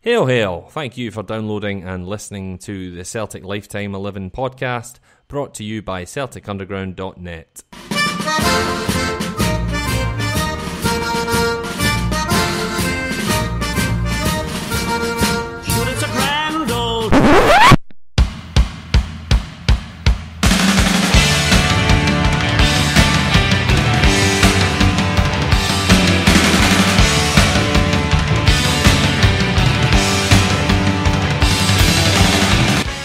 Hail, hail. Thank you for downloading and listening to the Celtic Lifetime XI podcast, brought to you by CelticUnderground.net.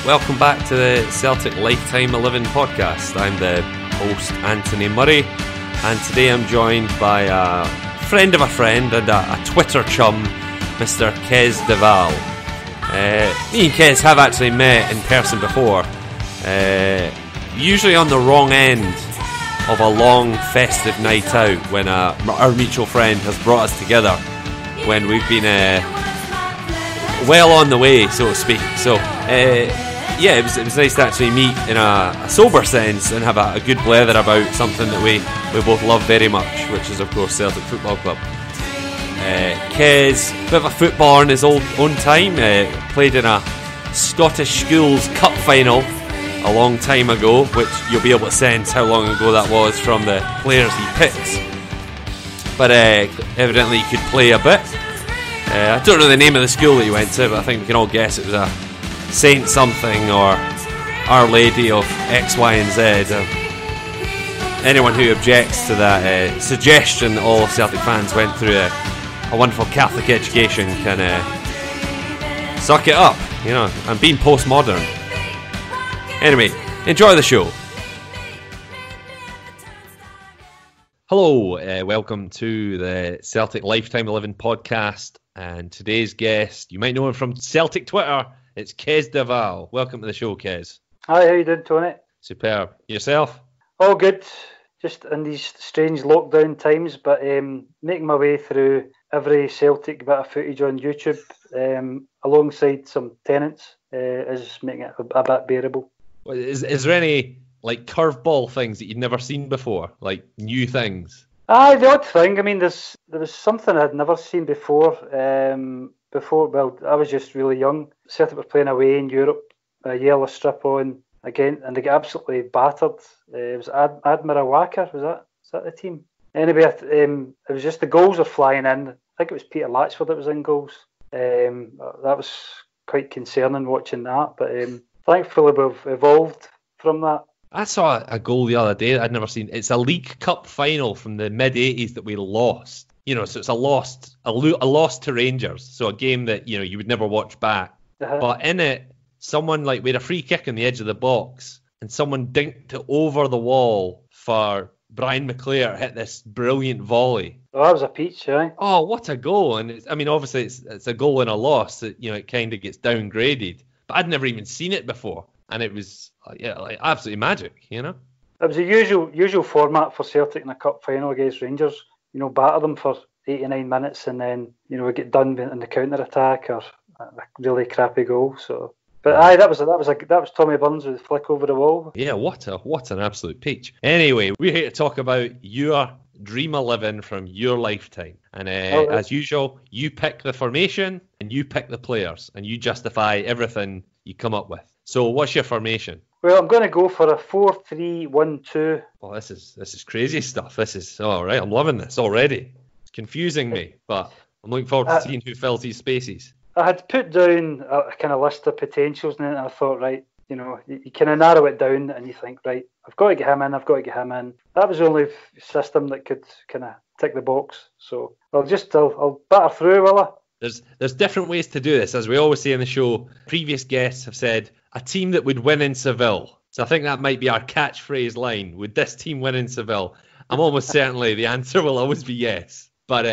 Welcome back to the Celtic Lifetime XI podcast. I'm the host, Antony Murray, and today I'm joined by a friend of a friend and a Twitter chum, Mr. Kes Devaal. Me and Kes have actually met in person before, usually on the wrong end of a long festive night out when our mutual friend has brought us together when we've been well on the way, so to speak. So yeah, it was nice to actually meet in a sober sense and have a good blether about something that we both love very much, which is of course Celtic Football Club. Kes, bit of a footballer in his own time, played in a Scottish Schools Cup final a long time ago, which you'll be able to sense how long ago that was from the players he picks. But evidently he could play a bit. I don't know the name of the school that he went to, but I think we can all guess it was a Saint something or Our Lady of X, Y and Z. Anyone who objects to that suggestion that all Celtic fans went through a wonderful Catholic education can suck it up, you know, and being postmodern. Anyway, enjoy the show. Hello, welcome to the Celtic Lifetime XI podcast, and today's guest, you might know him from Celtic Twitter. It's Kes Devaal. Welcome to the show, Kes. Hi, how you doing, Tony? Superb. Yourself? All good. Just in these strange lockdown times, but making my way through every Celtic bit of footage on YouTube, alongside some tenants, is making it a bit bearable. Is there any like curveball things that you'd never seen before, like new things? The odd thing. I mean, there was something I'd never seen before. Well, I was just really young. Celtic were playing away in Europe, a yellow strip on again, and they got absolutely battered. It was Admira Wacker, was that the team? Anyway, it was just the goals were flying in. I think it was Peter Latchford that was in goals. That was quite concerning watching that, but thankfully we've evolved from that. I saw a goal the other day that I'd never seen. It's a League Cup final from the mid-'80s that we lost. You know, so it's a loss to Rangers. So a game that, you know, you would never watch back. Uh-huh. But in it, someone we had a free kick on the edge of the box, and someone dinked it over the wall for Brian McClare hit this brilliant volley. Oh, that was a peach, eh? Oh, what a goal! And obviously it's a goal and a loss that, you know, it kind of gets downgraded. But I'd never even seen it before, and it was absolutely magic, you know. It was a usual format for Celtic in a cup final against Rangers. You know, batter them for 89 minutes and then, you know, we get done in the counter attack or a really crappy goal. So, but that was Tommy Burns with the flick over the wall. Yeah, what an absolute peach. Anyway, we're here to talk about your Dream 11 from your lifetime, and as usual, you pick the formation and you pick the players and you justify everything you come up with. So, what's your formation? Well, I'm going to go for a 4-3-1-2. Oh, this is crazy stuff. This is all right. I'm loving this already. It's confusing me, but I'm looking forward to seeing who fills these spaces. I had put down a kind of list of potentials, and I thought, right, you know, you kind of narrow it down, and you think, right, I've got to get him in. That was the only system that could kind of tick the box. So I'll batter through, will I? There's different ways to do this. As we always say in the show, previous guests have said a team that would win in Seville. So I think that might be our catchphrase line. Would this team win in Seville? I'm almost certainly the answer will always be yes. But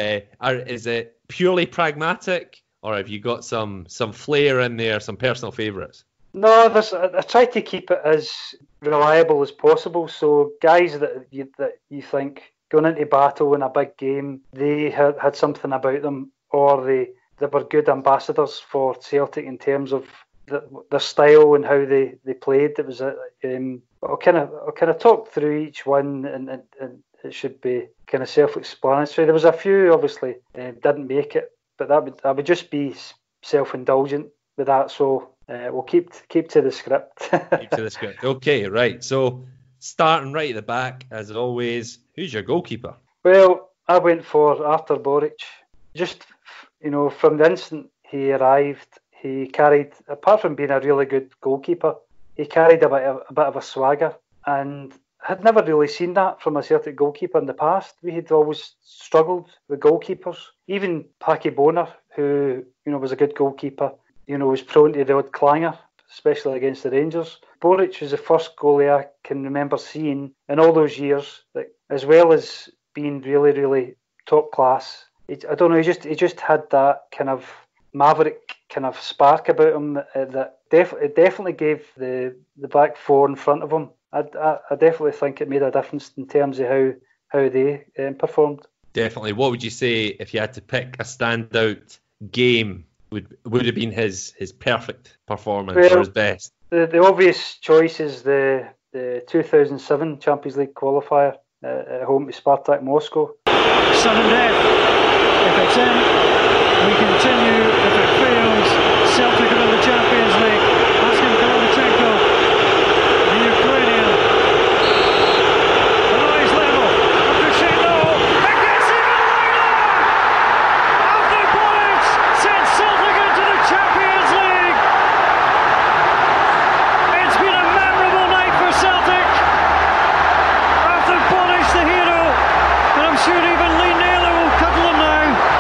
is it purely pragmatic, or have you got some flair in there, some personal favourites? No, I try to keep it as reliable as possible. So guys that you think going into battle in a big game, they had something about them, or they were good ambassadors for Celtic in terms of their style and how they played. It was I'll kind of talk through each one, and it should be kind of self-explanatory. There was a few obviously didn't make it, but I would just be self-indulgent with that, so we'll keep to the script. Keep to the script. Okay, right. So starting right at the back, as always, who's your goalkeeper? Well, I went for Artur Boric. Just, from the instant he arrived, he carried, apart from being a really good goalkeeper, he carried a bit of a swagger, and had never really seen that from a Celtic goalkeeper in the past. We had always struggled with goalkeepers. Even Paki Bonner, who was a good goalkeeper, was prone to the odd clanger, especially against the Rangers. Boric was the first goalie I can remember seeing in all those years that, as well as being really, really top class, I don't know, he just had that kind of maverick kind of spark about him that it definitely gave the back four in front of him. I definitely think it made a difference in terms of how they performed. Definitely. What would you say if you had to pick a standout game? Would have been his perfect performance or his best? The obvious choice is the 2007 Champions League qualifier at home to Spartak Moscow. Sudden death. If it's in, we continue. If it fails, Celtic are in the Champions League. Asking Kovalchenko, the Ukrainian. The rise level. Abdushino. It gets even wider! Antony Murray sends Celtic into the Champions League. It's been a memorable night for Celtic. Artur Boric, the hero, and I'm sure even Lee Naylor will cuddle him now.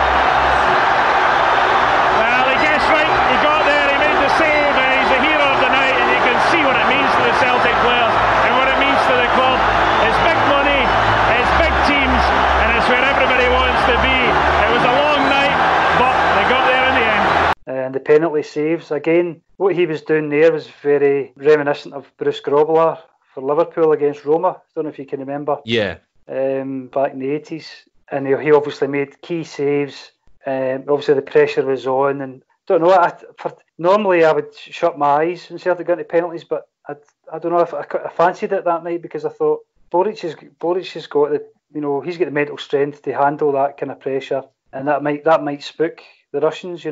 Well, he guessed right. He got there. He made the save. He's the hero of the night, and you can see what it means to the Celtic players and what it means to the club. It's big money, it's big teams, and it's where everybody wants to be. It was a long night, but they got there in the end. And the penalty saves, again, what he was doing there was very reminiscent of Bruce Grobbelaar for Liverpool against Roma. I don't know if you can remember. Yeah. Back in the 80s. And he obviously made key saves. Obviously the pressure was on, and don't know. Normally I would shut my eyes when Celtic got into penalties, but I don't know if I fancied it that night because I thought Boric has got he's got the mental strength to handle that kind of pressure, and that might spook the Russians,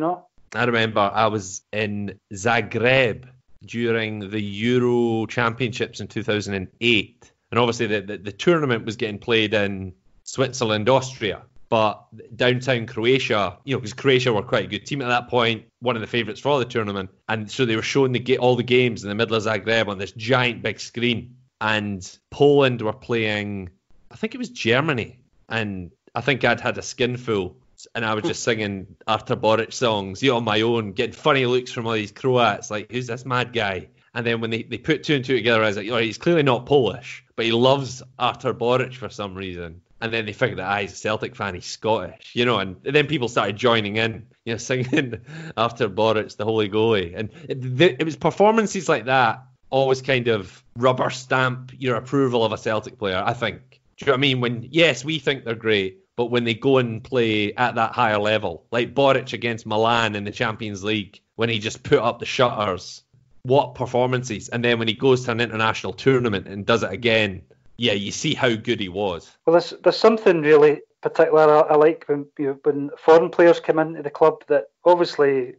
I remember I was in Zagreb during the Euro Championships in 2008, and obviously the tournament was getting played in Switzerland, Austria, but downtown Croatia, because Croatia were quite a good team at that point, one of the favourites for the tournament, and so they were showing all the games in the middle of Zagreb on this giant big screen, and Poland were playing, I think it was Germany, and I think I'd had a skinful, and I was just singing Artur Boric songs, on my own, getting funny looks from all these Croats, like, who's this mad guy? And then when they put two and two together, I was like, he's clearly not Polish, but he loves Artur Boric for some reason. And then they figured that he's a Celtic fan, he's Scottish, and then people started joining in, singing Artur Boric, the holy goalie. And it was performances like that always kind of rubber stamp your approval of a Celtic player, I think. Do you know what I mean? When, yes, we think they're great, but when they go and play at that higher level, like Boric against Milan in the Champions League, when he just put up the shutters, what performances. And then when he goes to an international tournament and does it again, yeah, you see how good he was. Well, there's something really particular I like when foreign players come into the club, that obviously,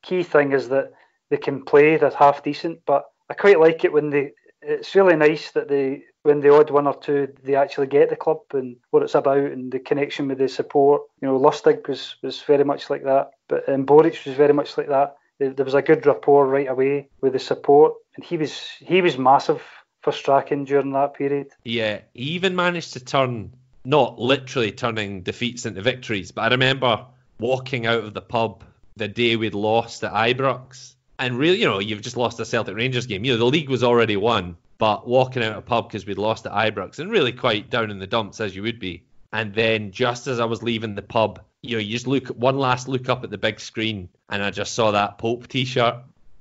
key thing is that they can play, they're half decent, but I quite like it when it's really nice that when the odd one or two, they actually get the club and what it's about and the connection with the support. Lustig was very much like that, but Boric was very much like that. There was a good rapport right away with the support, and he was massive for Strachan during that period. Yeah, he even managed to turn, not literally turning defeats into victories, but I remember walking out of the pub the day we'd lost at Ibrox, and really, you've just lost a Celtic Rangers game. The league was already won, but walking out of a pub because we'd lost at Ibrox, and really quite down in the dumps as you would be. And then just as I was leaving the pub, you just one last look up at the big screen, and I just saw that Pope t-shirt,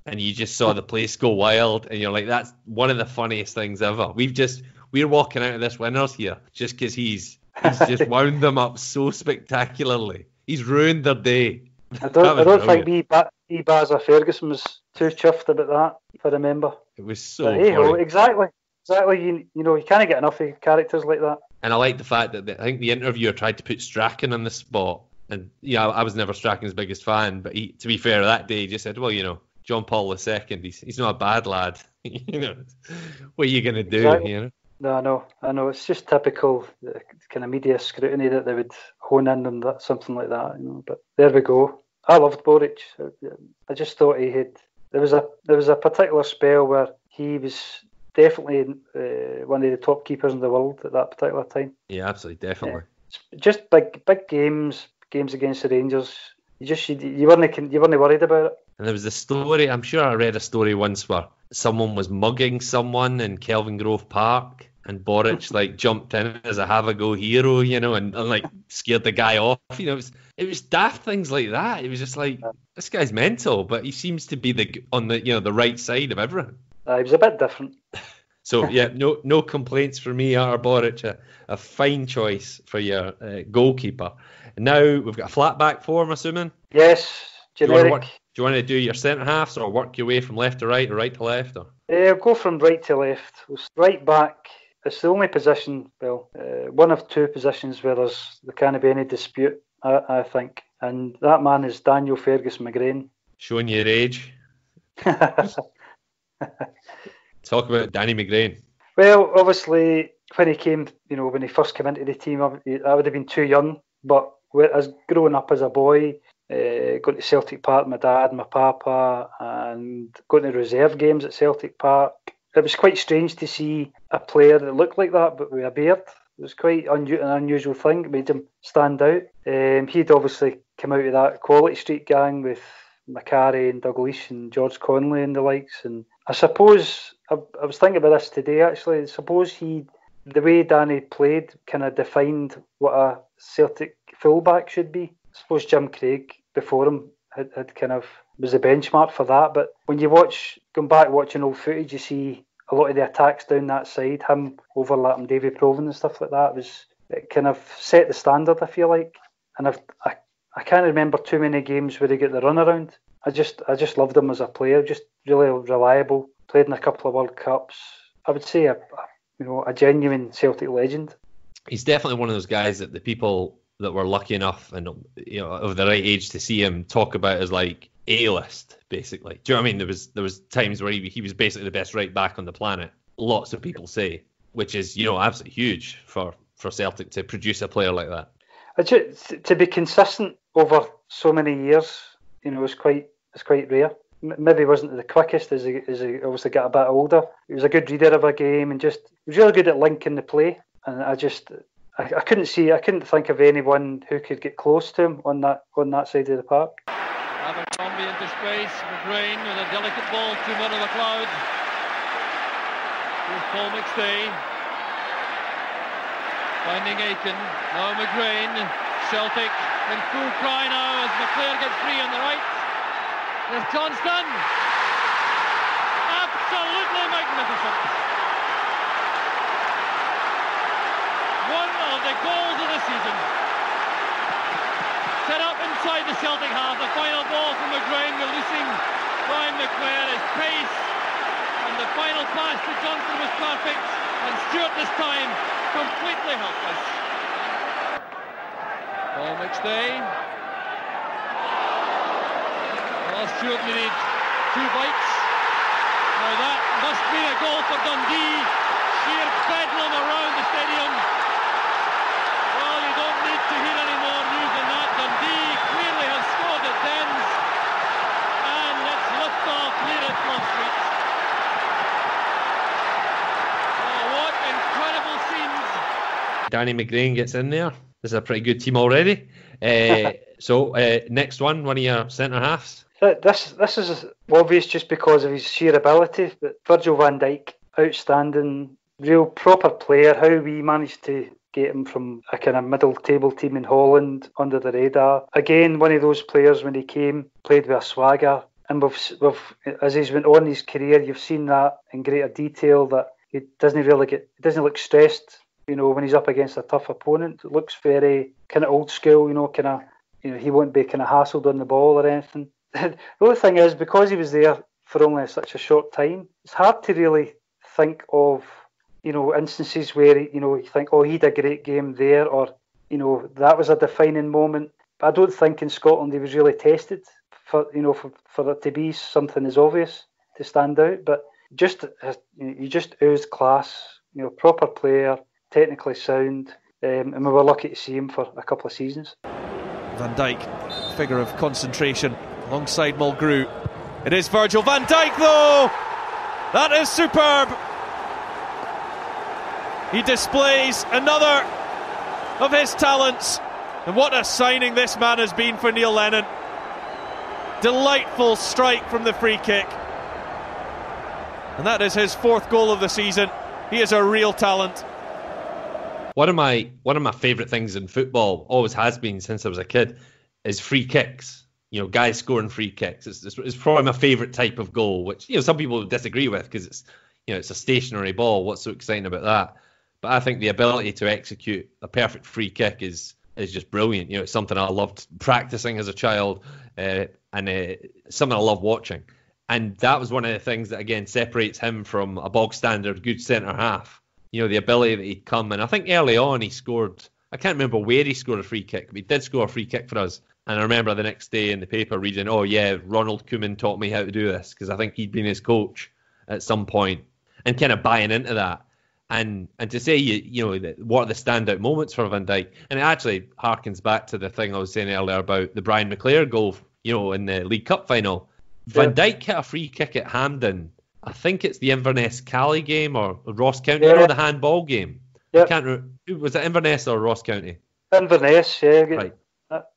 and you just saw the place go wild, and you're like, that's one of the funniest things ever. We're walking out of this winners here just because he's just wound them up so spectacularly. He's ruined their day. I don't think Baza Ferguson was too chuffed about that, if I remember. It was so funny. Exactly. You can't get enough of characters like that. And I like the fact that I think the interviewer tried to put Strachan on the spot, And I was never Strachan's biggest fan, but to be fair, that day he just said, well, John Paul II, he's not a bad lad. What are you going to do? Exactly. No, I know. It's just typical kind of media scrutiny that they would hone in on that, something like that. But there we go. I loved Boric. I just thought he had. There was a particular spell where he was definitely one of the top keepers in the world at that particular time. Yeah, absolutely, definitely. Just big games against the Rangers. You weren't worried about it. And there was a story. I'm sure I read a story once where someone was mugging someone in Kelvin Grove Park, and Boric jumped in as a have-a-go hero, and scared the guy off. It was daft things like that. It was just like, this guy's mental, but he seems to be on the right side of everything. He was a bit different. So yeah, no complaints for me, Artur Boric. A fine choice for your goalkeeper. And now we've got a flat back four, I'm assuming. Yes, generic. Do you want to do your centre halves or work your way from left to right or right to left? Or? I'll go from right to left. Right back. It's the only position, one of two positions where there can't be any dispute, I think. And that man is Daniel Fergus McGrain. Showing your age. Talk about Danny McGrain. Well, obviously, when he first came into the team, I would have been too young. But as growing up as a boy, going to Celtic Park, my dad, my papa, and going to reserve games at Celtic Park, it was quite strange to see a player that looked like that, but with a beard. It was quite an unusual thing. It made him stand out. He'd obviously come out of that Quality Street gang with Macari and Dalglish and George Conley and the likes. And I suppose, I was thinking about this today actually, I suppose the way Danny played kind of defined what a Celtic fullback should be. I suppose Jim Craig before him had kind of was the benchmark for that. But when you going back watching old footage, you see a lot of the attacks down that side, him overlapping Davy Provan and stuff like that. It kind of set the standard, I feel like. And I can't remember too many games where he got the runaround. I just loved him as a player, just really reliable. Played in a couple of World Cups. I would say a genuine Celtic legend. He's definitely one of those guys that the people that were lucky enough and of the right age to see him talk about as like A-list, basically. Do you know what I mean? There was times where he was basically the best right back on the planet. Lots of people say, which is absolutely huge for Celtic to produce a player like that. To be consistent over so many years, it's quite rare. Maybe wasn't the quickest as he obviously got a bit older. He was a good reader of a game and he was really good at linking the play. And I couldn't think of anyone who could get close to him on that side of the park. Abercrombie into space, McGrain with a delicate ball to Murray McLeod. Here's Paul McStay. Finding Aiken, now McGrain, Celtic in full cry now as McClare gets free on the right. There's Johnston. Absolutely magnificent. One of the goals of the season. Set up inside the Celtic half, the final ball from McGrain, releasing by McClare. His pace and the final pass to Johnston was perfect, and Stewart this time completely helpless. Paul McStay. Well, Stewart needed 2 bites. Now that must be a goal for Dundee. Sheer bedlam around the stadium. Well, you don't need to hear any more news than that. Dundee clearly has scored at Dens. And let's lift off here at Front Street. Oh, what incredible scenes. Danny McGrain gets in there. This is a pretty good team already. So next one of your centre halves. This is obvious just because of his sheer ability, but Virgil van Dijk, outstanding, real proper player. How we managed to get him from a kind of middle table team in Holland under the radar. Again, one of those players when he came, played with a swagger. And as he's went on in his career, you've seen that in greater detail, that he doesn't look stressed, when he's up against a tough opponent. It looks very kind of old school, he won't be kind of hassled on the ball or anything. The only thing is, because he was there for only such a short time, it's hard to really think of, instances where, you think, oh, he had a great game there, or, that was a defining moment. I don't think in Scotland he was really tested for it to be something as obvious to stand out. But you just oozed class, proper player, technically sound, and we were lucky to see him for a couple of seasons. Van Dijk, figure of concentration alongside Mulgrew. It is Virgil van Dijk though! That is superb! He displays another of his talents, and what a signing this man has been for Neil Lennon. Delightful strike from the free kick, and that is his 4th goal of the season. He is a real talent. One of my favourite things in football, always has been since I was a kid, is free kicks. Guys scoring free kicks. It's probably my favourite type of goal, which some people disagree with because it's a stationary ball. What's so exciting about that? But I think the ability to execute a perfect free kick is just brilliant. It's something I loved practicing as a child, and something I love watching. And that was one of the things that again separates him from a bog standard good centre half. The ability that he'd come, and I think early on he scored. I can't remember where he scored a free kick, but he did score a free kick for us. And I remember the next day in the paper reading, "Oh yeah, Ronald Koeman taught me how to do this," because I think he'd been his coach at some point, and kind of buying into that. And to say what are the standout moments for Van Dijk, and it actually harkens back to the thing I was saying earlier about the Brian McClare goal, in the League Cup final. Van Dijk hit a free kick at Hampden. I think it's the Inverness-Cali game or Ross County, or the handball game. Yep. I can't remember. Was it Inverness or Ross County? Inverness, yeah. Right.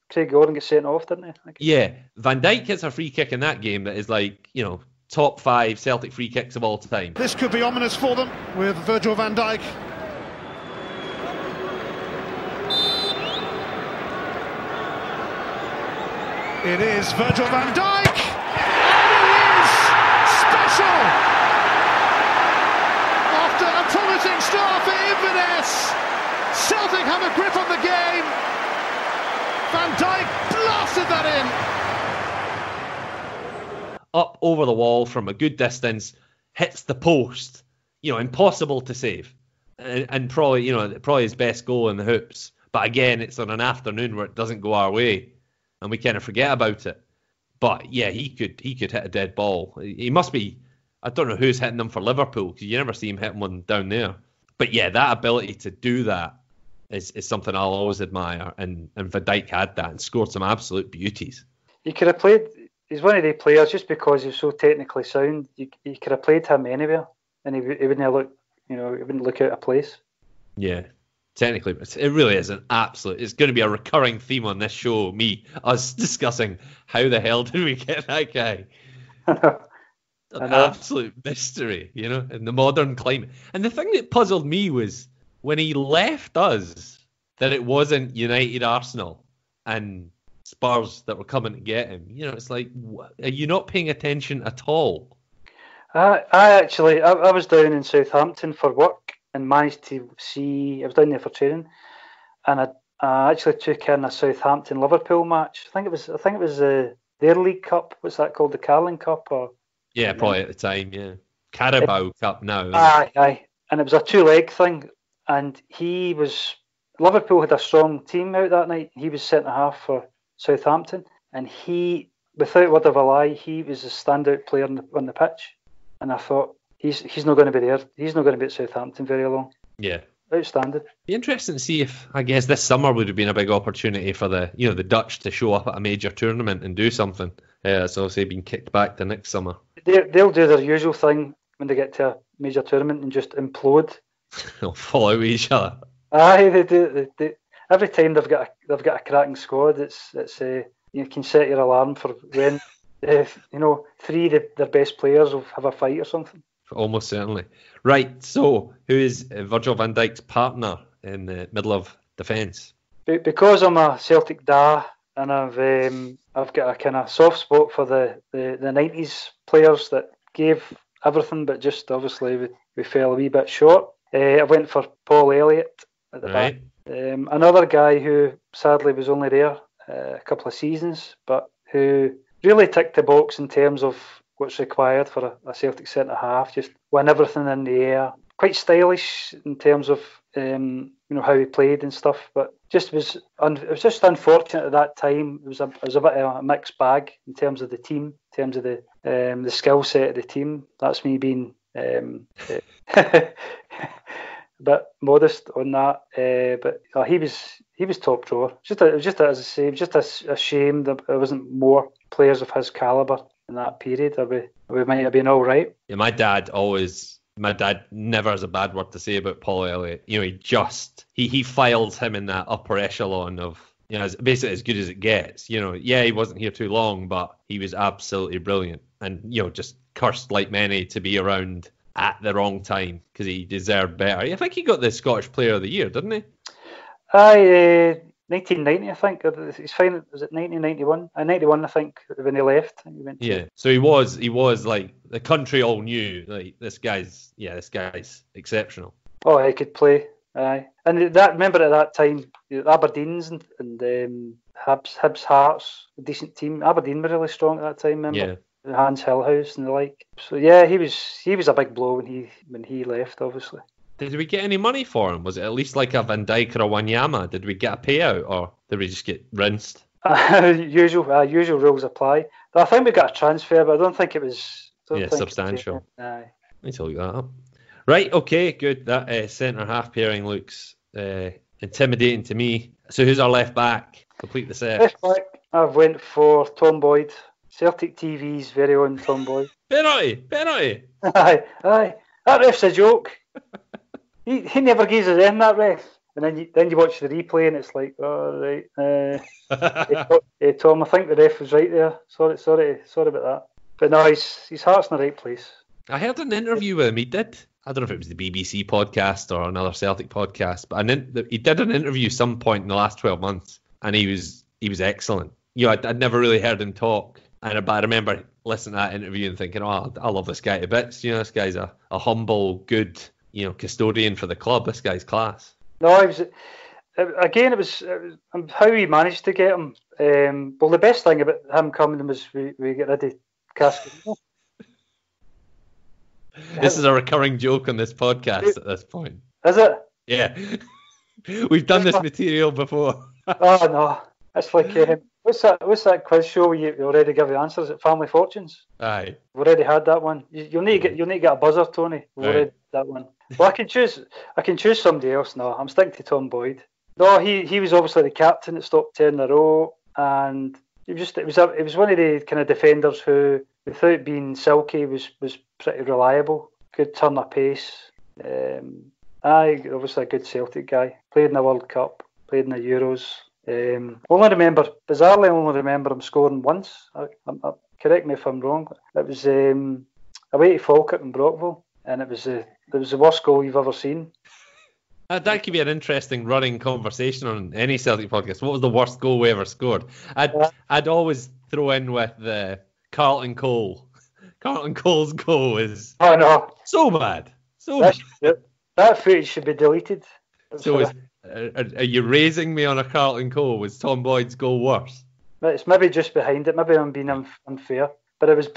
Craig Gordon gets sent off, didn't he? Yeah. Van Dijk hits a free kick in that game that is top 5 Celtic free kicks of all time. This could be ominous for them with Virgil van Dijk. It is Virgil van Dijk, and it is special! After a promising start for Inverness, Celtic have a grip on the game. Van Dijk blasted that in. Up over the wall from a good distance, hits the post. Impossible to save, and probably his best goal in the hoops. But again, it's on an afternoon where it doesn't go our way, and we kind of forget about it. But yeah, he could hit a dead ball. He must be. I don't know who's hitting them for Liverpool, because you never see him hitting one down there. But yeah, that ability to do that is something I'll always admire, and Van Dijk had that and scored some absolute beauties. You could have played. He's one of the players just because he's so technically sound. You could have played him anywhere, and he wouldn't look. He wouldn't look out of place. Yeah, technically, it really is an absolute. It's going to be a recurring theme on this show. Us discussing how the hell did we get that guy? An absolute mystery, in the modern climate. And the thing that puzzled me was when he left us, that it wasn't United, Arsenal, and Spurs that were coming to get him. It's like, are you not paying attention at all? I was down in Southampton for work and managed to see. I was down there for training, and I actually took in a Southampton Liverpool match. I think it was their League Cup. What's that called? The Carling Cup, or? Yeah, probably at the time. Yeah, Carabao Cup now. Aye, and it was a 2-leg thing, and Liverpool had a strong team out that night. He was centre half for Southampton, and he, without word of a lie, he was a standout player on the pitch. And I thought, he's not going to be there. He's not going to be at Southampton very long. Yeah. Outstanding. Be interesting to see if, I guess, this summer would have been a big opportunity for the Dutch to show up at a major tournament and do something. It's obviously been kicked back to next summer. They'll do their usual thing when they get to a major tournament and just implode. They'll fall out with each other. Aye, they do. Every time they've got a cracking squad, it's you can set your alarm for when 3 of their best players will have a fight or something. Almost certainly. Right, so who is Virgil van Dijk's partner in the middle of defence? Because I'm a Celtic da, and I've got a kind of soft spot for the 90s players that gave everything, but just obviously we fell a wee bit short. I went for Paul Elliott at the back. Another guy who sadly was only there a couple of seasons, but who really ticked the box in terms of what's required for a Celtic centre-half. Just win everything in the air. Quite stylish in terms of how he played and stuff, but it was just unfortunate at that time. It was a bit of a mixed bag in terms of the team, in terms of the skill set of the team. That's me being a bit modest on that. But he was top drawer. It was just as I say, it was just a shame that there wasn't more players of his calibre in that period. We might have been all right. Yeah, my dad never has a bad word to say about Paul Elliott. You know, he files him in that upper echelon of, you know, basically as good as it gets. You know, yeah, he wasn't here too long, but he was absolutely brilliant, and you know, just cursed like many to be around at the wrong time because he deserved better. I think he got the Scottish Player of the Year, didn't he? 1990, I think. He's fine. Was it 1991? 91, I think, when he left. He went So he was like, the country all knew, like, this guy's exceptional. Oh, he could play. Aye, and that, remember at that time, Aberdeen's and Hibs Hearts, a decent team. Aberdeen were really strong at that time. Remember, Hans Hillhouse and the like. So yeah, he was a big blow when he left, obviously. Did we get any money for him? Was it at least like a Van Dijk or a Wanyama? Did we get a payout, or did we just get rinsed? Usual rules apply. But I think we got a transfer, but I don't think it was substantial. Aye. Let me tell you that up. Right, okay, good. That centre half pairing looks intimidating to me. So who's our left back? Complete the set. Left back, I've went for Tom Boyd, Celtic TV's very own Tom Boyd. Penalty. Aye. That ref's a joke. He never gives us in, that ref. And then you watch the replay and it's like, oh, right. Hey, Tom, I think the ref was right there. Sorry about that. But no, his heart's in the right place. I heard an interview with him. He did. I don't know if it was the BBC podcast or another Celtic podcast, but he did an interview some point in the last 12 months, and he was excellent. You know, I'd never really heard him talk, but I remember listening to that interview and thinking, oh, I love this guy to bits. You know, this guy's a humble, good, you know, custodian for the club. This guy's class. No, it was how we managed to get him. Well, the best thing about him coming was we get rid of Cascarino. This is a recurring joke on this podcast at this point. Is it? Yeah. We've done this material before. Oh, no. It's like, what's that quiz show where you already give the answers at Family Fortunes? Aye. We've already had that one. You'll need to get a buzzer, Tony. We've already had that one. Well, I can choose somebody else now. I'm sticking to Tom Boyd. No, he was obviously the captain that stopped 10 in a row, and it was one of the kind of defenders who, without being silky, was pretty reliable. Good turn of pace. Obviously a good Celtic guy. Played in the World Cup. Played in the Euros. Bizarrely only remember him scoring once. Correct me if I'm wrong. It was away to Falkirk in Brockville, and it was the worst goal you've ever seen. That could be an interesting running conversation on any Celtic podcast. What was the worst goal we ever scored? I'd always throw in with the Carlton Cole. Carlton Cole's goal is so bad. That footage should be deleted. So are you raising me on a Carlton Cole? Was Tom Boyd's goal worse? It's maybe just behind it. Maybe I'm being unfair. But it was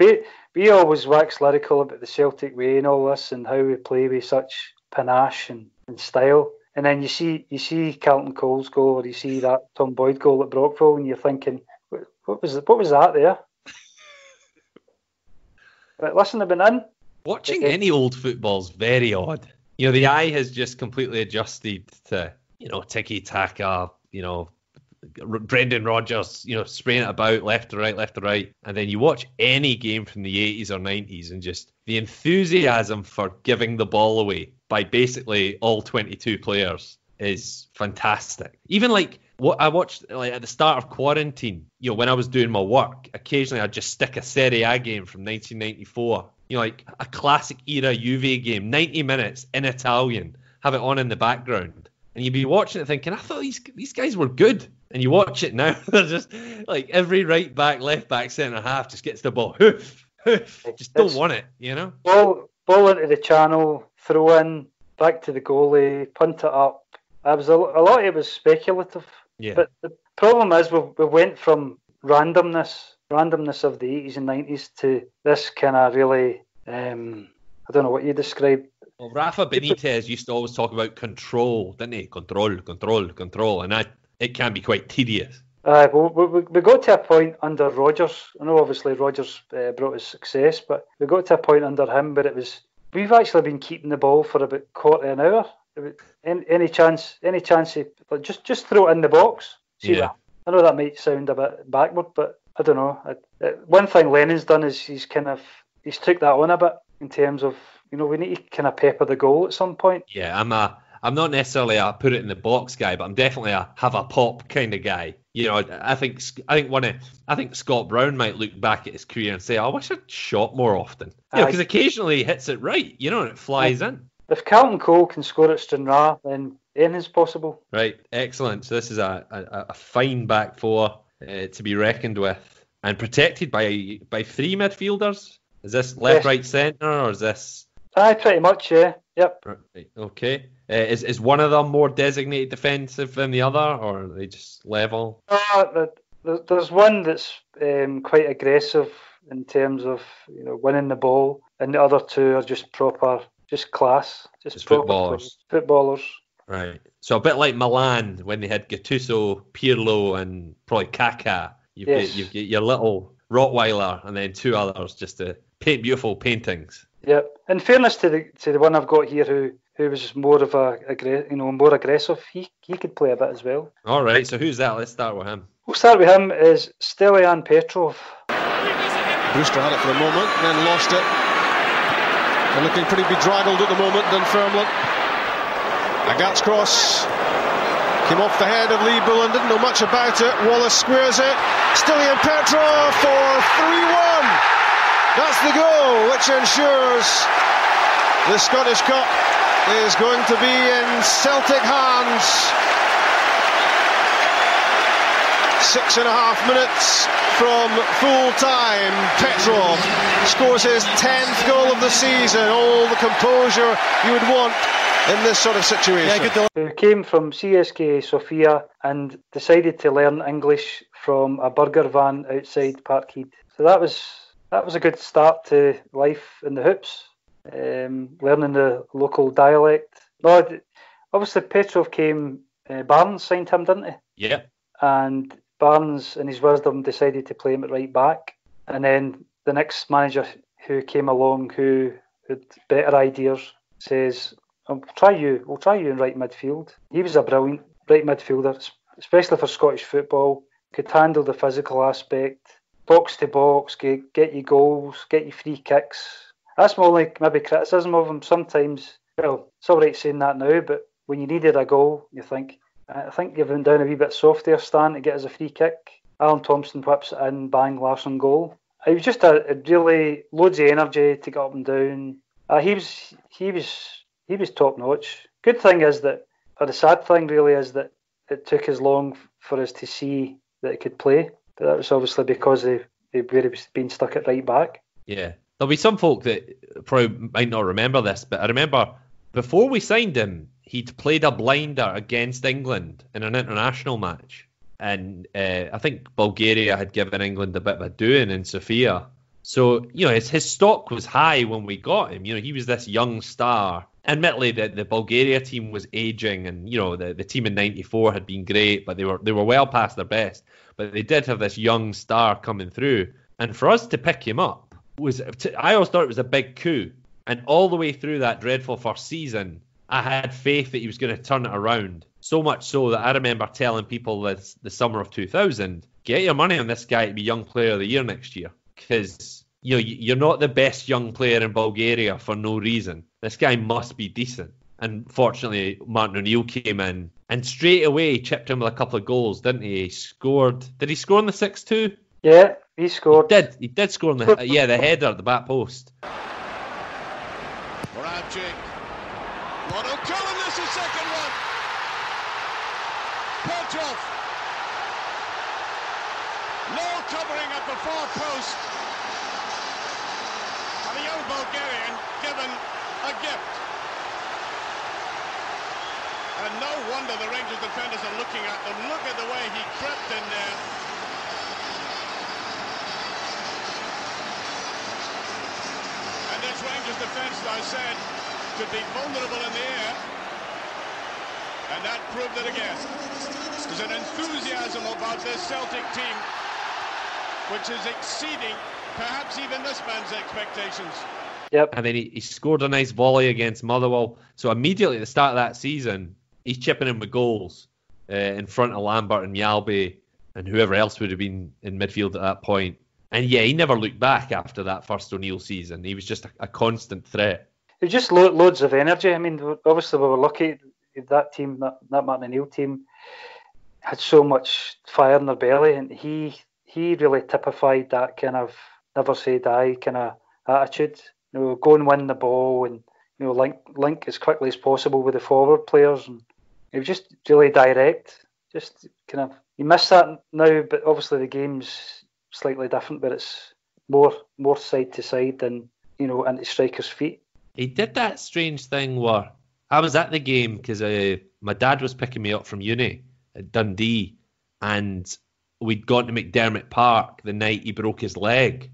we always wax lyrical about the Celtic way and all this, and how we play with such panache and style. And then you see Carlton Cole's goal, or you see that Tom Boyd goal at Brockville, and you're thinking, what was that there? But listen, I've been in. Watching any old football's very odd. You know, the eye has just completely adjusted to, you know, tiki-taka, you know, Brendan Rodgers, you know, spraying it about left to right. And then you watch any game from the 80s or 90s and just the enthusiasm for giving the ball away by basically all 22 players is fantastic. Even like what I watched like at the start of quarantine, you know, when I was doing my work, occasionally I'd just stick a Serie A game from 1994, you know, like a classic era Juve game, 90 minutes in Italian, have it on in the background. And you'd be watching it thinking, I thought these guys were good. And you watch it now, they're just like every right back, left back, centre half just gets the ball. Hoof. Just don't want it, you know? Ball into the channel, throw in, back to the goalie, punt it up. A lot of it was speculative. Yeah. But the problem is we went from randomness of the 80s and 90s to this kind of really, I don't know what you describe. Well, Rafa Benitez used to always talk about control, didn't he? Control. And it can be quite tedious. We got to a point under Rodgers. I know obviously Rodgers brought us success, but we got to a point under him where it was, we've actually been keeping the ball for about quarter of an hour. Any chance, just throw it in the box. I know that might sound a bit backward, but I don't know. One thing Lennon's done is he's took that on a bit in terms of, we need to kind of pepper the goal at some point. Yeah, I'm not necessarily a put it in the box guy, but I'm definitely a have a pop kind of guy. I think Scott Brown might look back at his career and say, I wish I'd shot more often. Because occasionally he hits it right, and it flies in. If Carlton Cole can score at Stranraer, then anything's possible. Right, excellent. So this is a fine back four to be reckoned with, and protected by three midfielders. Is this left, right, centre, or is this? Pretty much, yeah. Yep. Right, okay. Is one of them more designated defensive than the other, or are they just level? There's one that's quite aggressive in terms of winning the ball, and the other two are just proper, just class, just footballers. Right. So a bit like Milan when they had Gattuso, Pirlo, and probably Kaká. You've got your little Rottweiler, and then two others just to paint beautiful paintings. Yep. In fairness to the one I've got here, who was more of more aggressive, he could play a bit as well. All right. So who's that? Let's start with him. We'll start with him. Is Stelian Petrov. Brewster had it for a moment, then lost it. They're looking pretty bedraggled at the moment, Dunfermline. Agat's cross came off the head of Lee Bullen, didn't know much about it. Wallace squares it. Stelian Petrov for 3-1. That's the goal which ensures the Scottish Cup is going to be in Celtic hands. 6.5 minutes from full time. Petrov scores his 10th goal of the season. All the composure you would want in this sort of situation. Who came from CSK Sofia and decided to learn English from a burger van outside Parkhead. So that was a good start to life in the hoops, learning the local dialect. No, obviously Petrov came, Barnes signed him, didn't he? Yeah. And Barnes, in his wisdom, decided to play him at right back. And then the next manager who came along, who had better ideas, says, we'll try you in right midfield. He was a brilliant right midfielder, especially for Scottish football. Could handle the physical aspect, box to box, get you goals, get you free kicks. That's my only maybe criticism of him. Sometimes, well, it's all right saying that now, but when you needed a goal, you think, I think you've been down a wee bit soft there, Stan, to get us a free kick. Alan Thompson whips it in, bang, Larsson goal. It was just a really loads of energy to get up and down. He was top notch. Good thing is that, or the sad thing really is that it took as long for us to see that it could play. But that was obviously because where he was being stuck at right back. Yeah, there'll be some folk that probably might not remember this, but I remember before we signed him, he'd played a blinder against England in an international match. And I think Bulgaria had given England a bit of a doing in Sofia. So, his stock was high when we got him. He was this young star. Admittedly, the Bulgaria team was aging, and, the team in '94 had been great, but they were well past their best. But they did have this young star coming through. And for us to pick him up, I always thought it was a big coup. And all the way through that dreadful first season, I had faith that he was going to turn it around. So much so that I remember telling people this the summer of 2000, get your money on this guy to be Young Player of the Year next year. Because, you're not the best young player in Bulgaria for no reason. This guy must be decent. And fortunately, Martin O'Neill came in and straight away chipped him with a couple of goals, didn't he? He scored. Did he score in the 6-2? Yeah, he scored. He did score in the header at the back post. Moravcik. Lotto Cullen, this is second one. Petrov. No covering at the far post. And a young Bulgarian given a gift. And no wonder the Rangers defenders are looking at them. Look at the way he crept in there. And this Rangers defence, as I said, could be vulnerable in the air. And that proved it again. There's an enthusiasm about this Celtic team which is exceeding perhaps even this man's expectations. Yep. And then he scored a nice volley against Motherwell. So immediately at the start of that season, he's chipping in with goals in front of Lambert and Yalby and whoever else would have been in midfield at that point. And yeah, he never looked back after that first O'Neill season. He was just a constant threat. It was just loads of energy. I mean, obviously we were lucky that team, that Martin O'Neill team, had so much fire in their belly, and he really typified that kind of never say die kind of attitude. You know, go and win the ball, and you know, link as quickly as possible with the forward players, and it was just really direct. Just kind of, you miss that now, but obviously the game's slightly different, but it's more side to side than, you know, into strikers' feet. He did that strange thing where I was at the game because my dad was picking me up from uni at Dundee, and we'd gone to McDermott Park the night he broke his leg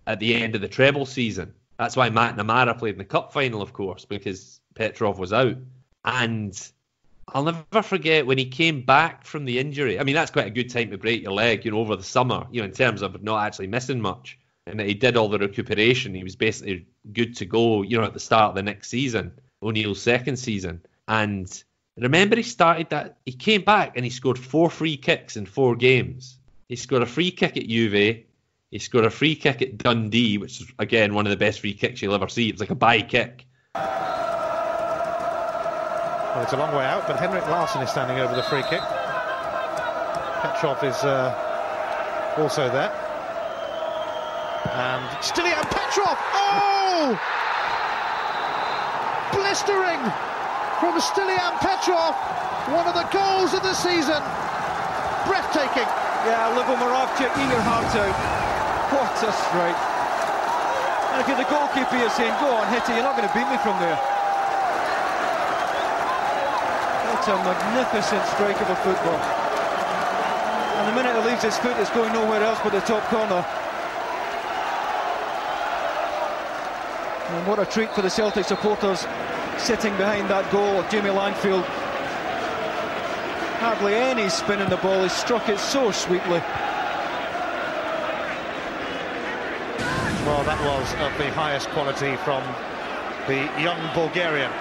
at the end of the treble season. That's why McNamara played in the cup final, of course, because Petrov was out. And I'll never forget when he came back from the injury. I mean, that's quite a good time to break your leg, you know, over the summer, you know, in terms of not actually missing much. And that he did all the recuperation. He was basically good to go, you know, at the start of the next season, O'Neill's second season. And remember, he came back and he scored 4 free kicks in 4 games. He scored a free kick at Juve. He scored a free kick at Dundee, which is, again, one of the best free kicks you'll ever see. It was like a bye kick. Well, it's a long way out, but Henrik Larsson is standing over the free kick. Petrov is also there. And Stilian Petrov! Oh! Blistering from Stilian Petrov. One of the goals of the season. Breathtaking. Yeah, Livo Moravcik, eat your heart out. What a strike. And if you're the goalkeeper, you're saying, go on, hit it, you're not going to beat me from there. What a magnificent strike of a football. And the minute it leaves his foot, it's going nowhere else but the top corner. And what a treat for the Celtic supporters sitting behind that goal of Jamie Langfield. Hardly any spin in the ball, he struck it so sweetly. Well, that was of the highest quality from the young Bulgarian.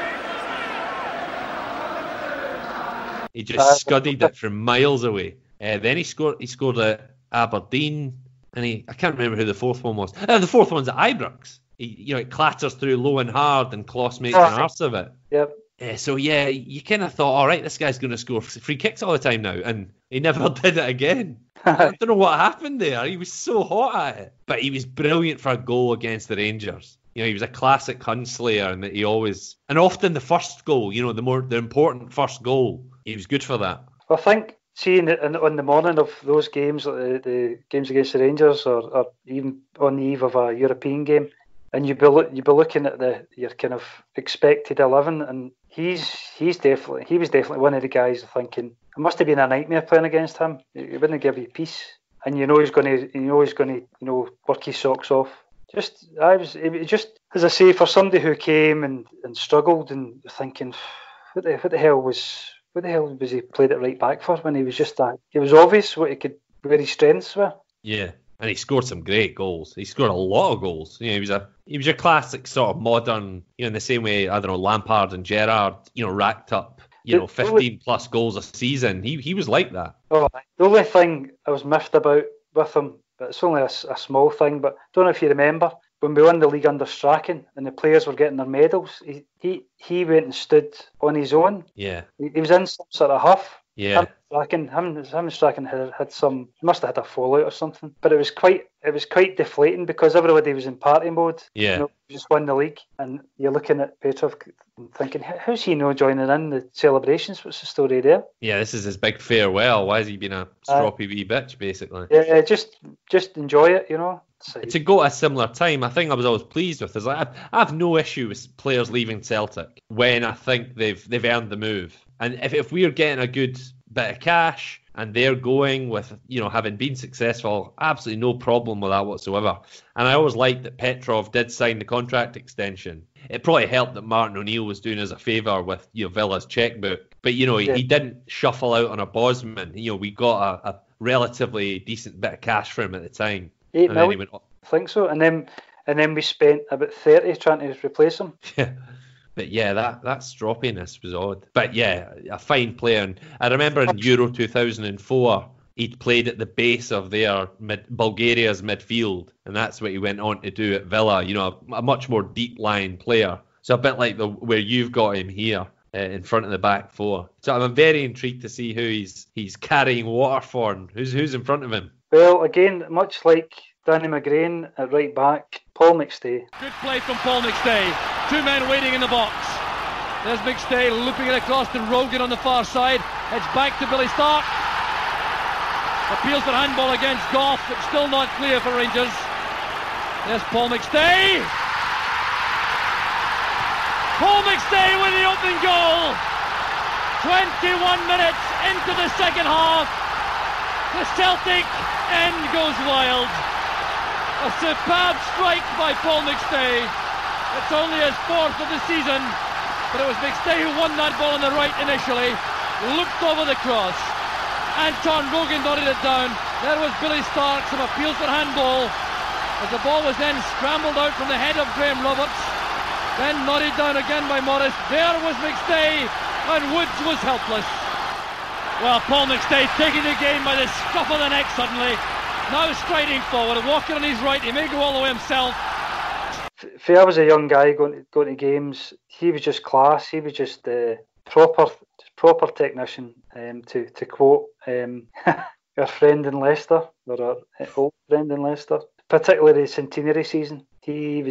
He just scudded it from miles away. Then he scored at Aberdeen, and I can't remember who the fourth one was. The fourth one's at Ibrox. It clatters through low and hard, and Kloss makes an arse of it. Yep. So yeah, you kind of thought, all right, this guy's going to score free kicks all the time now, and he never did it again. I don't know what happened there. He was so hot at it, but he was brilliant for a goal against the Rangers. You know, he was a classic Hunslayer, and that he always, and often the first goal, you know, the important first goal, he was good for that. I think seeing it on the morning of those games, like the games against the Rangers, or even on the eve of a European game, and you'd be looking at your kind of expected 11, and he was definitely one of the guys thinking it must have been a nightmare playing against him. He wouldn't give you peace, and you know he's going to work his socks off. It just as I say, for somebody who came and struggled, and you're thinking, what the hell was he played it right back for when he was just that? It was obvious where his strengths were. Yeah. And he scored some great goals. He scored a lot of goals. You know, he was your classic sort of modern, you know, in the same way, I don't know, Lampard and Gerrard, you know, racked up, 15 plus goals a season. He was like that. Oh, the only thing I was miffed about with him, but it's only a small thing, but I don't know if you remember, when we won the league under Strachan and the players were getting their medals, he went and stood on his own. Yeah. He was in some sort of huff. Yeah. Him and Strachan had some, must have had a fallout or something, but it was quite deflating because everybody was in party mode. Yeah. You know, just won the league, and you're looking at Petrov and thinking, how's he not joining in the celebrations? What's the story there? Yeah, this is his big farewell. Why has he been a stroppy wee bitch, basically? Yeah, just enjoy it, you know. To go at a similar time, I think I was always pleased with is I have no issue with players leaving Celtic when I think they've earned the move. And if we're getting a good bit of cash and they're going with, you know, having been successful, absolutely no problem with that whatsoever. And I always liked that Petrov did sign the contract extension. It probably helped that Martin O'Neill was doing us a favour with, you know, Villa's chequebook But, he didn't shuffle out on a Bosman. We got a relatively decent bit of cash for him at the time. $8 million, I think so. And then we spent about 30 trying to replace him. Yeah. But yeah, that stroppiness was odd. But yeah, a fine player. And I remember in Euro 2004, he'd played at the base of their Bulgaria's midfield, and that's what he went on to do at Villa. A much more deep-lying player. So a bit like where you've got him here in front of the back four. So I'm very intrigued to see who he's carrying water for and who's in front of him. Well, again, much like Danny McGrain at right back, Paul McStay. Good play from Paul McStay. Two men waiting in the box. There's McStay looping it across to Rogan on the far side. It's back to Billy Stark. Appeals for handball against Goff, but still not clear for Rangers. There's Paul McStay. Paul McStay with the opening goal. 21 minutes into the second half. The Celtic end goes wild. A superb strike by Paul McStay. It's only his fourth of the season, but it was McStay who won that ball on the right initially. Looked over the cross. Anton Rogan nodded it down. There was Billy Stark, some appeals for handball, as the ball was then scrambled out from the head of Graham Roberts. Then nodded down again by Morris. There was McStay, and Woods was helpless. Well, Paul McStay taking the game by the scruff of the neck suddenly. Now striding forward, walking on his right. He may go all the way himself. If I was a young guy going to games, he was just class. He was just proper technician. To quote our friend in Leicester, or our old friend in Leicester, particularly the centenary season. I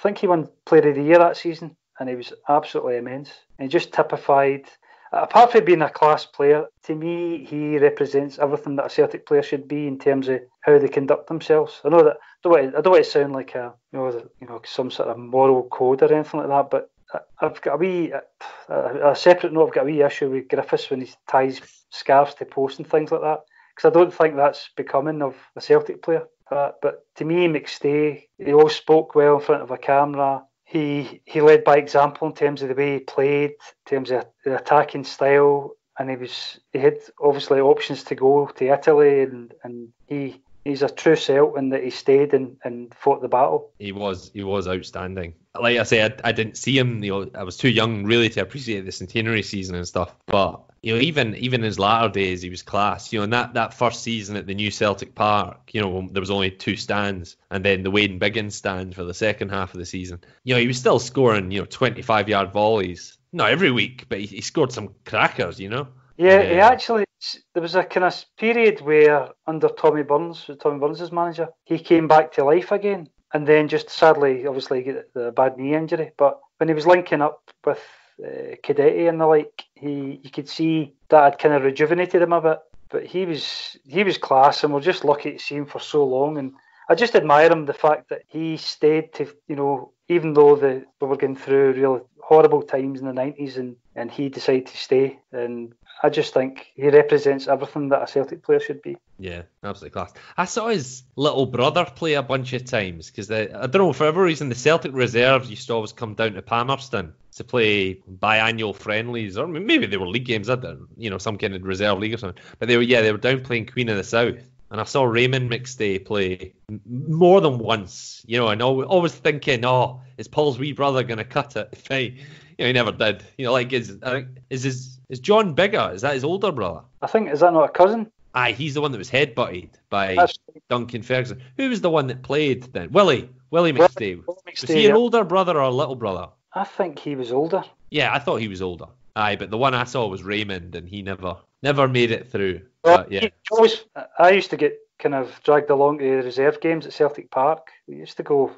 think he won Player of the Year that season, and he was absolutely immense. And he just typified, apart from being a class player, to me, he represents everything that a Celtic player should be in terms of how they conduct themselves. I know that I don't want to sound like some sort of moral code or anything like that, but I've got a separate note. I've got a wee issue with Griffiths when he ties scarves to posts and things like that, because I don't think that's becoming of a Celtic player. But to me, McStay, he always spoke well in front of a camera. He led by example in terms of the way he played, in terms of the attacking style, and he had obviously options to go to Italy, and he's a true Celt in that he stayed and fought the battle. He was outstanding. Like I say, I didn't see him. I was too young really to appreciate the centenary season and stuff. But even in his latter days, he was class. In that first season at the new Celtic Park, there was only 2 stands, and then the Wayne Biggins stand for the second half of the season. He was still scoring 25-yard volleys. Not every week, but he scored some crackers. Yeah, he actually. There was a kind of period where under Tommy Burns as manager, he came back to life again, and then just sadly, obviously, get the bad knee injury. But when he was linking up with Cadeti and the like, you could see that had kind of rejuvenated him a bit. But he was class, and we're just lucky to see him for so long. And I just admire him, the fact that he stayed to, even though we were going through really horrible times in the 90s, and he decided to stay. And I just think he represents everything that a Celtic player should be. Yeah, absolutely class. I saw his little brother play a bunch of times, because I don't know, for whatever reason, the Celtic reserves used to always come down to Palmerston to play biannual friendlies, or maybe they were league games, some kind of reserve league or something. But they were down playing Queen of the South. And I saw Raymond McStay play more than once, and always thinking, is Paul's wee brother going to cut it? He never did. Is John bigger? Is that his older brother? I think, is that not a cousin? Aye, he's the one that was headbutted by Duncan Ferguson. Who was the one that played then? Willie McStay. Was he an older brother or a little brother? I think he was older. Yeah, I thought he was older. Aye, but the one I saw was Raymond, and he never made it through. Well, but, yeah. I used to get kind of dragged along to reserve games at Celtic Park. We used to go.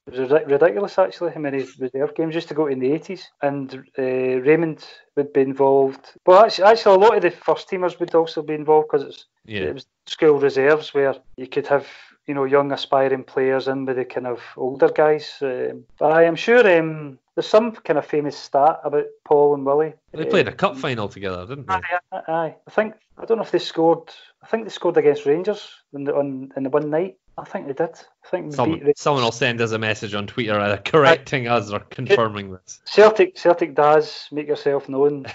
It was ridiculous, actually, how many reserve games used to go in the 80s. And Raymond would be involved. Well, actually, a lot of the first teamers would also be involved, because it was school reserves where you could have young aspiring players in with the kind of older guys. But I am sure there's some kind of famous stat about Paul and Willie. They played a cup final together, didn't they? Aye. I don't know if they scored. I think they scored against Rangers in the one night. I think they did. I think someone will send us a message on Twitter either correcting us or confirming this. Celtic does make yourself known.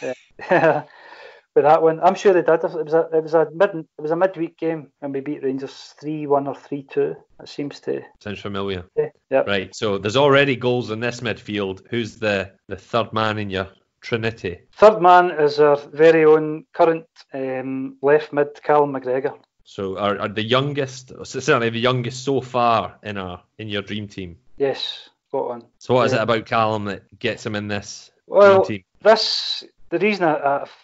with that one. I'm sure they did. It was a midweek game and we beat Rangers 3-1 or 3-2. It seems to sounds familiar. Yeah. Yep. Right. So there's already goals in this midfield. Who's the third man in your trinity? Third man is our very own current left mid, Callum McGregor. So are the youngest, certainly the youngest so far in your dream team? Yes, spot on. So what is it about Callum that gets him in this dream team? The reason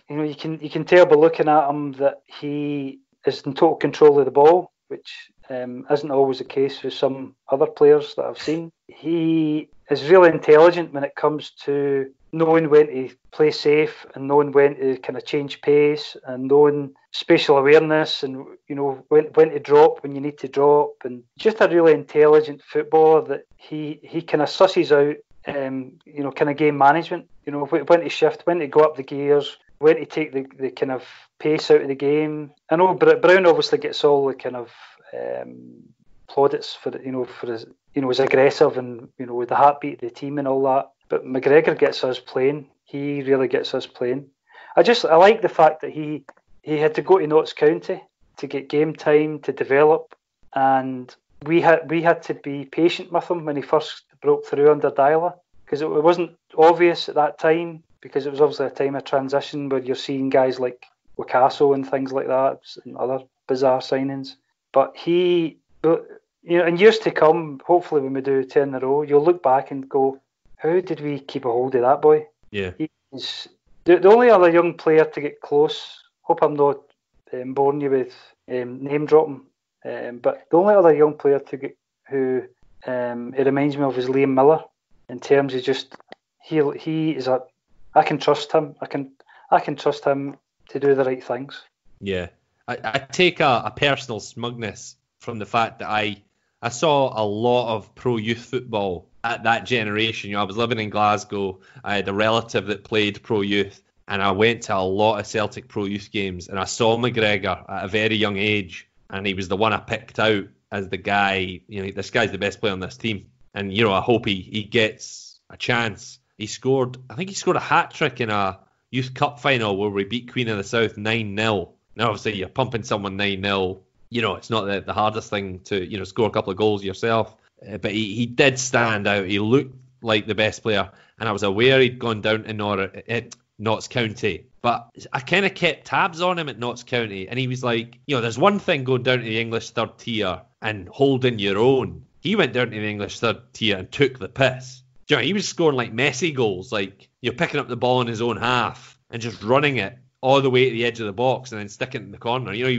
you can tell by looking at him that he is in total control of the ball, which isn't always the case with some other players that I've seen. He is really intelligent when it comes to knowing when to play safe and knowing when to kind of change pace and knowing spatial awareness and when to drop when you need to drop, and just a really intelligent footballer that he kind of susses out kind of game management, when to shift, when to go up the gears, when to take the kind of pace out of the game. I know Brown obviously gets all the kind of plaudits for his aggressive and with the heartbeat of the team and all that. But McGregor gets us playing. He really gets us playing. I like the fact that he had to go to Notts County to get game time to develop, and we had to be patient with him when he first broke through under Dyla, because it wasn't obvious at that time, because it was obviously a time of transition where you're seeing guys like Wakaso and things like that and other bizarre signings. But in years to come, hopefully when we do 10 in a row, you'll look back and go, how did we keep a hold of that boy? Yeah. He's the only other young player to get close. Hope I'm not boring you with name dropping, but the only other young player who it reminds me of is Liam Miller, in terms of just he is I can trust him. I can trust him to do the right things. Yeah, I take a personal smugness from the fact that I saw a lot of pro youth football at that generation. I was living in Glasgow. I had a relative that played pro youth, and I went to a lot of Celtic pro youth games, and I saw McGregor at a very young age, and he was the one I picked out as the guy. This guy's the best player on this team, and I hope he gets a chance. I think he scored a hat-trick in a Youth Cup final where we beat Queen of the South 9-0. Now, obviously, you're pumping someone 9-0. It's not the hardest thing to, score a couple of goals yourself. But he did stand out. He looked like the best player. And I was aware he'd gone down to Notts County. But I kind of kept tabs on him at Notts County. And he was like, there's one thing going down to the English third tier and holding your own. He went down to the English third tier and took the piss. He was scoring like Messi goals, like picking up the ball in his own half and just running it all the way to the edge of the box and then sticking it in the corner. He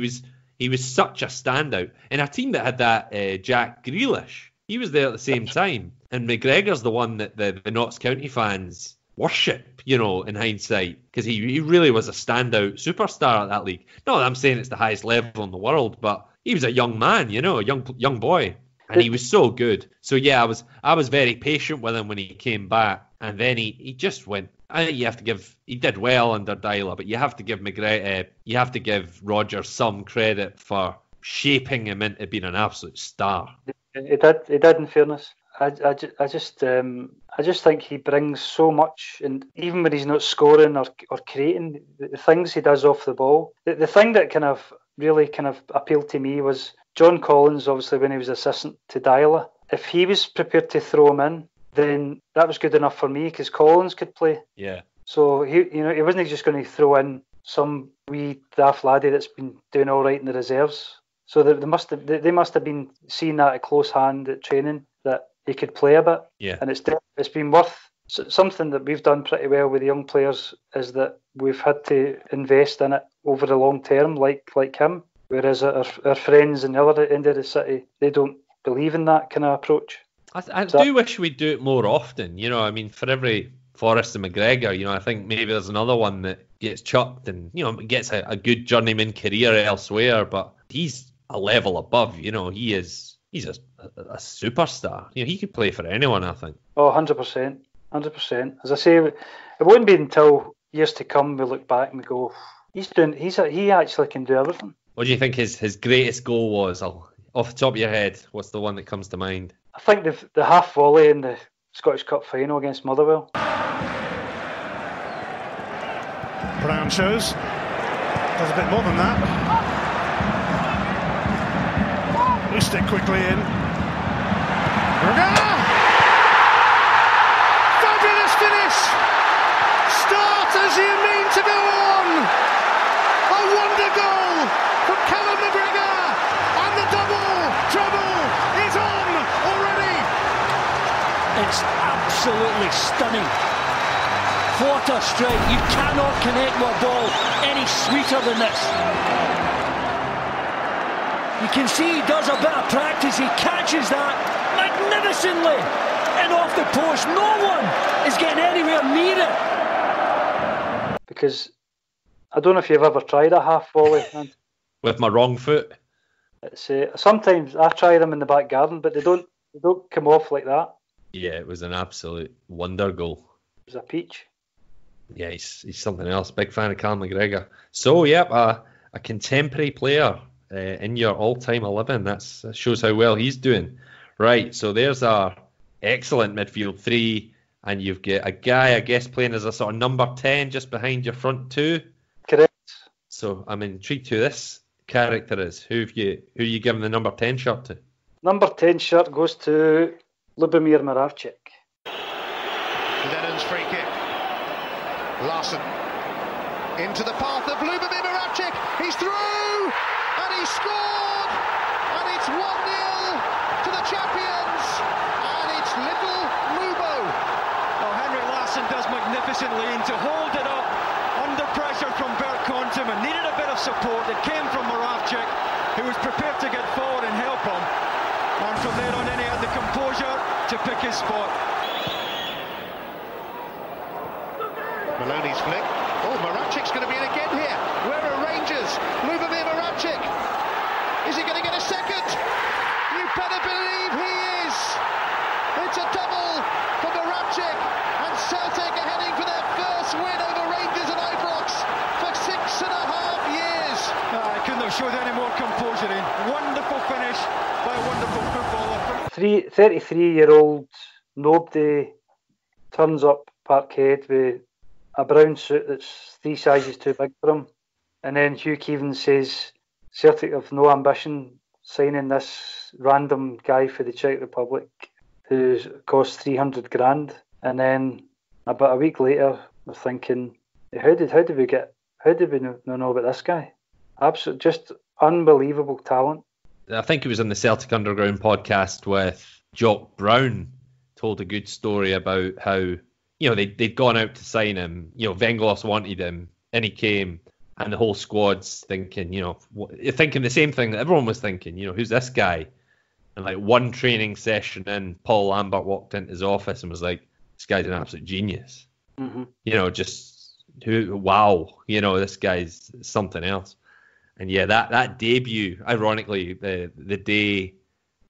was such a standout in a team that had that Jack Grealish. He was there at the same time, and McGregor's the one that the Notts County fans worship, in hindsight, because he really was a standout superstar at that league. Not that I'm saying it's the highest level in the world, but he was a young man, a young boy. And he was so good. So yeah, I was very patient with him when he came back, and then he just went. I think he did well under Dyla, but you have to give Rodgers some credit for shaping him into being an absolute star. He did. In fairness, I just think he brings so much, and even when he's not scoring or creating, the things he does off the ball. The thing that really appealed to me was John Collins, obviously, when he was assistant to Dyla. If he was prepared to throw him in, then that was good enough for me, because Collins could play. Yeah. So he wasn't just going to throw in some wee daft laddie that's been doing all right in the reserves. So they must have been seeing that at close hand at training, that he could play a bit. Yeah. And it's been worth something that we've done pretty well with the young players, is that we've had to invest in it over the long term, like him. Whereas our friends in the other end of the city, they don't believe in that kind of approach. I do wish we'd do it more often. For every Forrest and McGregor, I think maybe there's another one that gets chucked and, gets a good journeyman career elsewhere, but he's a level above. He's a superstar. He could play for anyone, I think. Oh, 100%. 100%. As I say, it won't be until years to come we look back and we go, he actually can do everything. What do you think his greatest goal was? Off the top of your head, what's the one that comes to mind? I think the half volley in the Scottish Cup final against Motherwell. Brown shows. Does a bit more than that. Loosed it quickly in. Fabulous finish! Start as you mean to go on! A wonder goal from Callum McGregor! And the double trouble is on already! It's absolutely stunning. What a strike. You cannot connect with a ball any sweeter than this. You can see he does a bit of practice. He catches that magnificently. And off the post. No one is getting anywhere near it. Because I don't know if you've ever tried a half volley. With my wrong foot. It's, sometimes I try them in the back garden, but they don't come off like that. Yeah, it was an absolute wonder goal. It was a peach. Yeah, he's something else. Big fan of Callum McGregor. So, yep, a contemporary player in your all-time 11. That shows how well he's doing. Right, so there's our excellent midfield three, and you've got a guy, I guess, playing as a sort of number 10 just behind your front two. Correct. So I'm intrigued who this character is. Who are you giving the number 10 shirt to? Number 10 shirt goes to Lubomir Moravcik. Lennon's free kick. Larson into the path of Lubomir Moravcik. He's through and he scored, and it's 1-0 to the champions, and it's little Lubo. Oh, Henrik Larsson does magnificently in to hold it up under pressure from Bert Konteman. Needed a bit of support. It came from Moravcik, who was prepared to get forward and help him, and from there on in he had the composure to pick his spot. Maloney's flick. Oh, Moravcik's going to be in again here. Where are Rangers? Lubomir Moravcik. Is he going to get a second? You better believe he is. It's a double for Moravcik, and Celtic are heading for their first win over Rangers and Ibrox for 6.5 years. I couldn't have showed any more composure in. Wonderful finish by a wonderful footballer. 33-year-old nobody turns up Parkhead with a brown suit that's 3 sizes too big for him, and then Hugh Keevins says Celtic have no ambition signing this random guy for the Czech Republic who costs 300 grand, and then about a week later we're thinking, how did we know about this guy? Absolutely, just unbelievable talent. I think it was in the Celtic Underground podcast with Jock Brown, told a good story about how they'd gone out to sign him. Venglos wanted him, and he came, and the whole squad's thinking, thinking the same thing that everyone was thinking. Who's this guy? And like one training session in, Paul Lambert walked into his office and was like, "This guy's an absolute genius." Mm-hmm. Wow. This guy's something else. And yeah, that debut, ironically, the day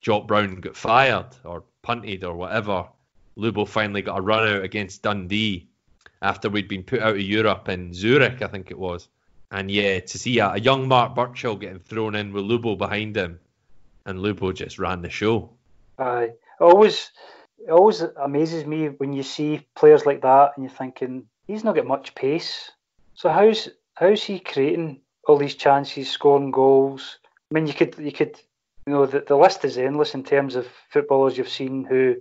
Jock Brown got fired or punted or whatever, Lubo finally got a run out against Dundee after we'd been put out of Europe in Zurich, I think it was. And yeah, to see a young Mark Burchill getting thrown in with Lubo behind him, and Lubo just ran the show. It always amazes me when you see players like that and you're thinking, he's not got much pace. So how's he creating all these chances, scoring goals? I mean, you could the list is endless in terms of footballers you've seen who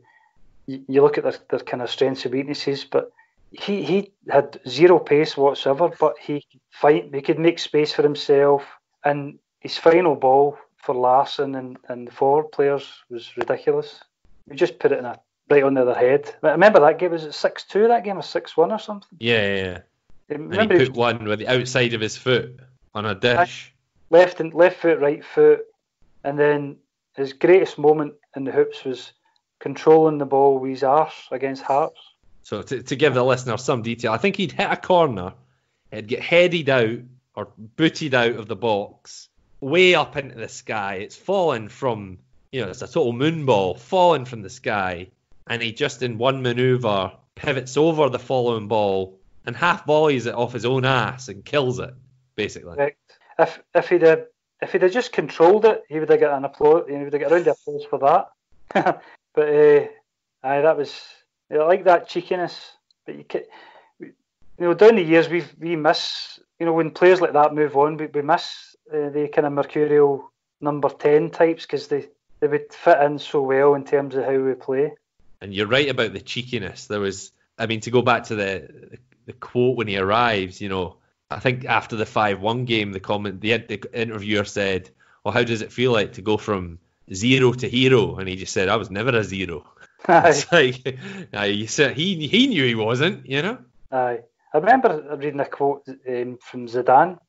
you look at their kind of strengths and weaknesses, but he had zero pace whatsoever, but he could make space for himself, and his final ball for Larsson and the forward players was ridiculous. We just put it right on the other head. I remember that game, was it 6-2 that game, or 6-1 or something? Yeah. And he put one with the outside of his foot on a dish. Left foot, right foot, and then his greatest moment in the hoops was controlling the ball with his arse against Hearts. So to give the listener some detail, I think he'd hit a corner, it'd get headed out or booted out of the box, way up into the sky. It's fallen from, it's a total moon ball, falling from the sky, and he just in one manoeuvre pivots over the fallen ball and half volleys it off his own ass and kills it, basically. Correct. If he'd have just controlled it, he would have got an applause. He would have got a round of applause for that. But that was, I like that cheekiness. But down the years we miss when players like that move on, we miss the kind of mercurial number 10 types, because they would fit in so well in terms of how we play. And you're right about the cheekiness. There was, to go back to the quote when he arrives, I think after the 5-1 game, the interviewer said, well, how does it feel like to go from zero to hero? And he just said, I was never a zero. It's like, you said he knew he wasn't, Aye. I remember reading a quote from Zidane.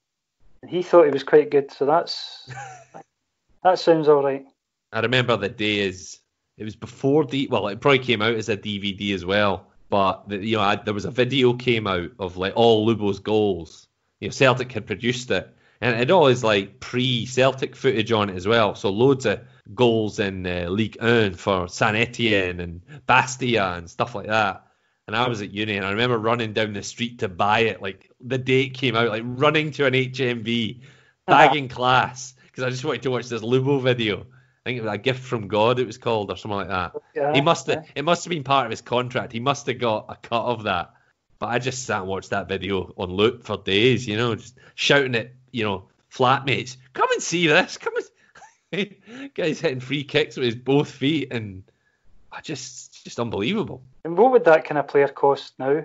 He thought he was quite good, so that sounds all right. I remember the days. It was before it probably came out as a DVD as well. But there was a video came out of like all Lubo's goals. Celtic had produced it, and it had always like pre-Celtic footage on it as well. So loads of goals in Ligue 1 for Saint Etienne and Bastia and stuff like that. And I was at uni, and I remember running down the street to buy it, like the day it came out, like running to an HMV, bagging class, because I just wanted to watch this Lubo video. I think it was A Gift from God, it was called, or something like that. Yeah, it must have been part of his contract. He must have got a cut of that. But I just sat and watched that video on loop for days, just shouting at, flatmates, come and see this, come and guy's hitting free kicks with his both feet, and just unbelievable. And what would that kind of player cost now?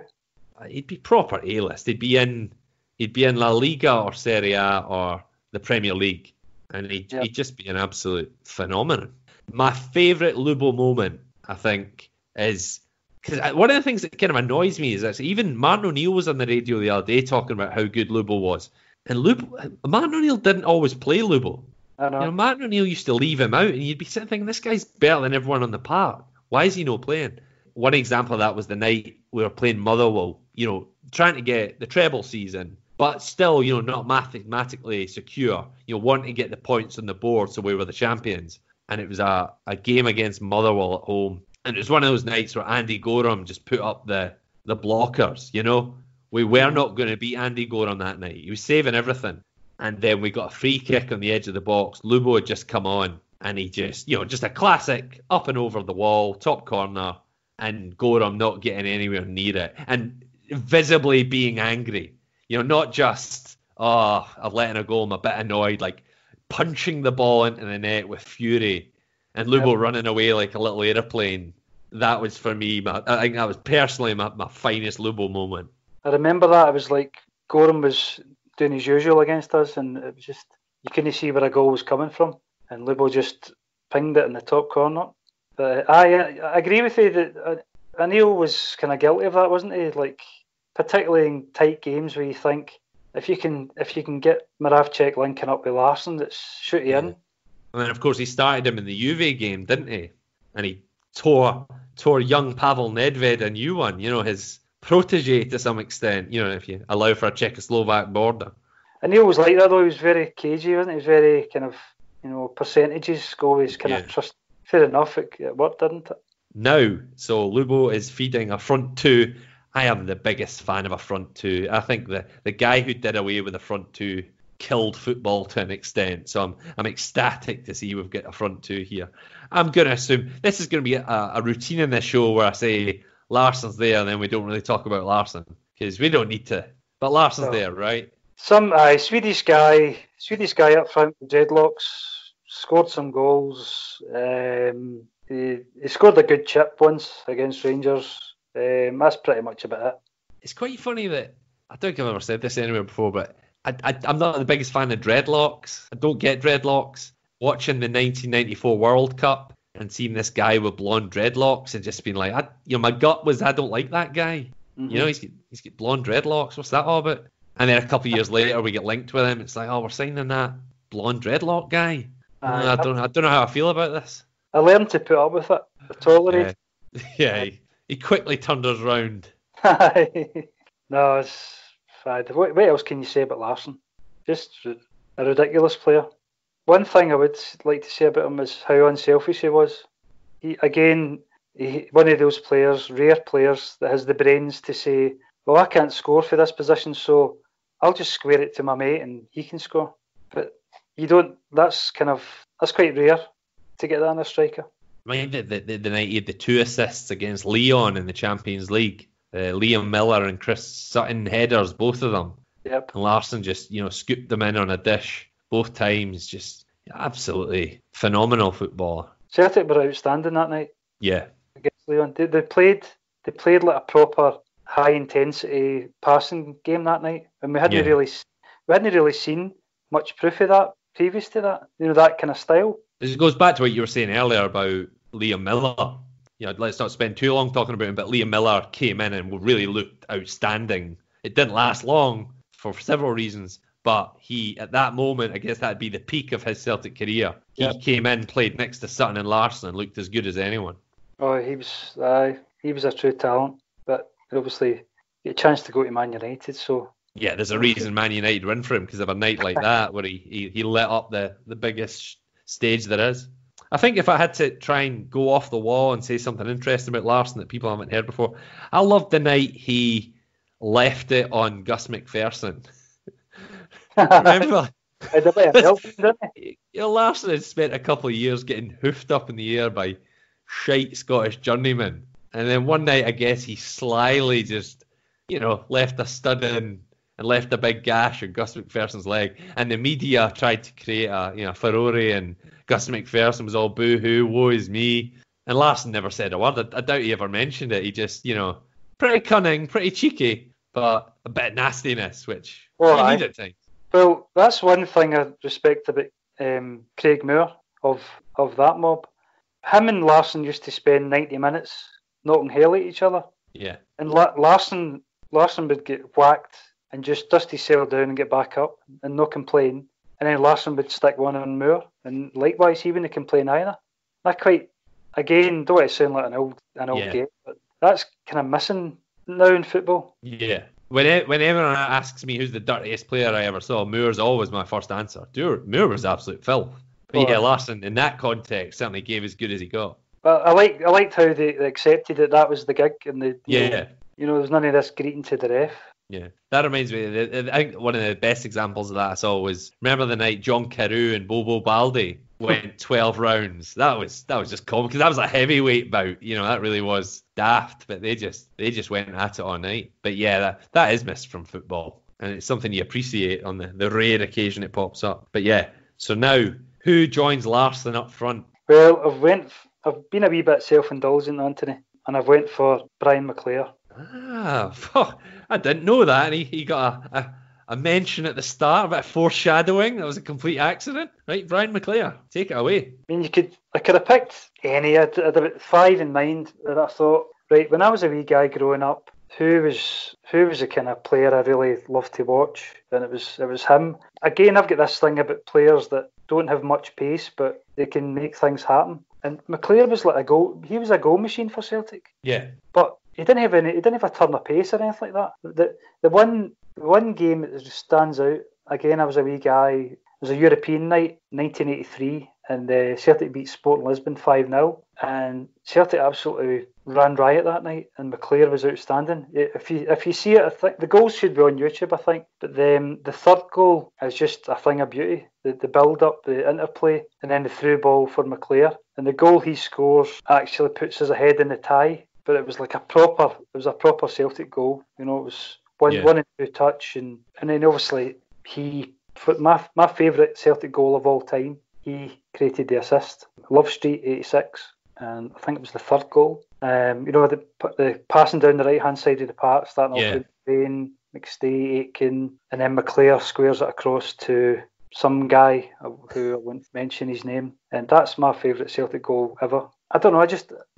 He'd be proper A-list. He'd be in La Liga or Serie A or the Premier League. And he'd just be an absolute phenomenon. My favourite Lubo moment, I think, is... Because one of the things that kind of annoys me is that even Martin O'Neill was on the radio the other day talking about how good Lubo was. And Martin O'Neill didn't always play Lubo. I know. Martin O'Neill used to leave him out, and you'd be sitting thinking, this guy's better than everyone on the park. Why is he not playing? One example of that was the night we were playing Motherwell, trying to get the treble season, but still, not mathematically secure. Want to get the points on the board so we were the champions. And it was a game against Motherwell at home. And it was one of those nights where Andy Gorham just put up the blockers, We were not going to beat Andy Gorham that night. He was saving everything. And then we got a free kick on the edge of the box. Lubo had just come on. And he just a classic up and over the wall, top corner. And Gorham not getting anywhere near it. And visibly being angry. Not just, I've let it go, I'm a bit annoyed. Like punching the ball into the net with fury. And Lubo running away like a little aeroplane. That was, for me, I think that was personally my finest Lubo moment. I remember that. It was like Gorham was doing his usual against us, and it was just, you couldn't see where a goal was coming from. And Lubo just pinged it in the top corner. But I agree with you that O'Neill was kind of guilty of that, wasn't he? Like, particularly in tight games where you think, if you can get Moravcik linking up with Larsson, it's shoot you in. And then, of course, he started him in the Juve game, didn't he? And he tore young Pavel Nedved a new one, his protege to some extent, if you allow for a Czechoslovak border. And Neil was like that, though. He was very cagey, wasn't he? He was very kind of, percentages, always kind of trust. Fair enough, it worked, didn't it? Now, so Lubo is feeding a front two. I am the biggest fan of a front two. I think the guy who did away with the front two killed football to an extent. So I'm ecstatic to see we've got a front two here. I'm going to assume this is going to be a routine in this show where I say Larsson's there and then we don't really talk about Larsson because we don't need to. But Larsson's there, right? Some Swedish guy up front with dreadlocks, scored some goals. He scored a good chip once against Rangers. That's pretty much about it. It's quite funny that I don't think I've ever said this anywhere before, but I'm not the biggest fan of dreadlocks. I don't get dreadlocks. Watching the 1994 World Cup and seeing this guy with blonde dreadlocks and just being like, my gut was I don't like that guy. Mm-hmm. He's got blonde dreadlocks. What's that all about? And then a couple of years later, we get linked with him. It's like, we're signing that blonde dreadlock guy. I don't know how I feel about this. I learned to put up with it. I tolerate. Yeah, he quickly turned us round. No, it's fine. What else can you say about Larsson? Just a ridiculous player. One thing I would like to say about him is how unselfish he was. He one of those players, rare players, that has the brains to say, well, I can't score for this position, so I'll just square it to my mate and he can score. But you don't. That's quite rare to get that in a striker. Mind the night he had the 2 assists against Lyon in the Champions League. Liam Miller and Chris Sutton headers, both of them. Yep. And Larsson just, scooped them in on a dish both times. Just absolutely phenomenal footballer. Celtic were outstanding that night Yeah. against Leon. They played like a proper high intensity passing game that night, and we hadn't really seen much proof of that previous to that. That kind of style. This goes back to what you were saying earlier about Liam Miller. Let's not spend too long talking about him, but Liam Miller came in and really looked outstanding. It didn't last long for several reasons, but he, at that moment, I guess that'd be the peak of his Celtic career. He came in, played next to Sutton and Larsson, and looked as good as anyone. Oh, he was a true talent, but obviously he had a chance to go to Man United, so... Yeah, there's a reason Man United win for him, because of a night like that, where he lit up the biggest stage there is. I think if I had to try and go off the wall and say something interesting about Larsson that people haven't heard before, I loved the night he left it on Gus McPherson. Remember? Larsson had spent a couple of years getting hoofed up in the air by shite Scottish journeymen. And then one night, I guess, he slyly just, left a stud in and left a big gash on Gus McPherson's leg. And the media tried to create a furore, and Gus McPherson was all boo-hoo, woe is me. And Larsson never said a word. I doubt he ever mentioned it. He just, pretty cunning, pretty cheeky, but a bit of nastiness, which you need at times. Well, that's one thing I respect about Craig Moore of that mob. Him and Larsson used to spend 90 minutes knocking hell at each other. Yeah. And Larsson would get whacked and just dust his cell down and get back up and no complain. And then Larsson would stick one on Moore, and likewise he wouldn't complain either. Again, don't want to sound like an old game, but that's kind of missing now in football. Yeah. When everyone asks me who's the dirtiest player I ever saw, Moore's always my first answer. Moore was absolute filth. But Larsson in that context certainly gave as good as he got. Well, I liked how they accepted that was the gig, and there was none of this greeting to the ref. Yeah, that reminds me. I think one of the best examples of that I saw was, remember the night John Carew and Bobo Baldi went 12 rounds. That was just comical, because that was a heavyweight bout. That really was daft, but they just went at it all night. But yeah, that is missed from football, and it's something you appreciate on the rare occasion it pops up. But yeah, so now who joins Larsson up front? Well, I've been a wee bit self-indulgent, Anthony, and I've went for Brian McClair. I didn't know that. And he got a mention at the start, a bit of foreshadowing. That was a complete accident, right? Brian McClair, take it away. I mean, I could have picked any. I had about 5 in mind, and I thought, right, when I was a wee guy growing up, who was the kind of player I really loved to watch, and it was him. Again, I've got this thing about players that don't have much pace, but they can make things happen. And McClair was like he was a goal machine for Celtic. Yeah. But he didn't have a turn of pace or anything like that. The one game that just stands out, again, I was a wee guy, it was a European night, 1983, and Celtic beat Sporting Lisbon 5-0, and Celtic absolutely ran riot that night, and McClair was outstanding. If you see it, I think the goals should be on YouTube, I think, but the third goal is just a thing of beauty. The build-up, the interplay, and then the through ball for McClair, and the goal he scores actually puts us ahead in the tie. But it was like a proper Celtic goal. It was one and two touch, and then obviously my favourite Celtic goal of all time, he created the assist. Love Street 86, and I think it was the third goal. The passing down the right hand side of the park, starting off with Bain, McStay, Aitken, and then McClair squares it across to some guy who I won't mention his name, and that's my favourite Celtic goal ever. I don't know.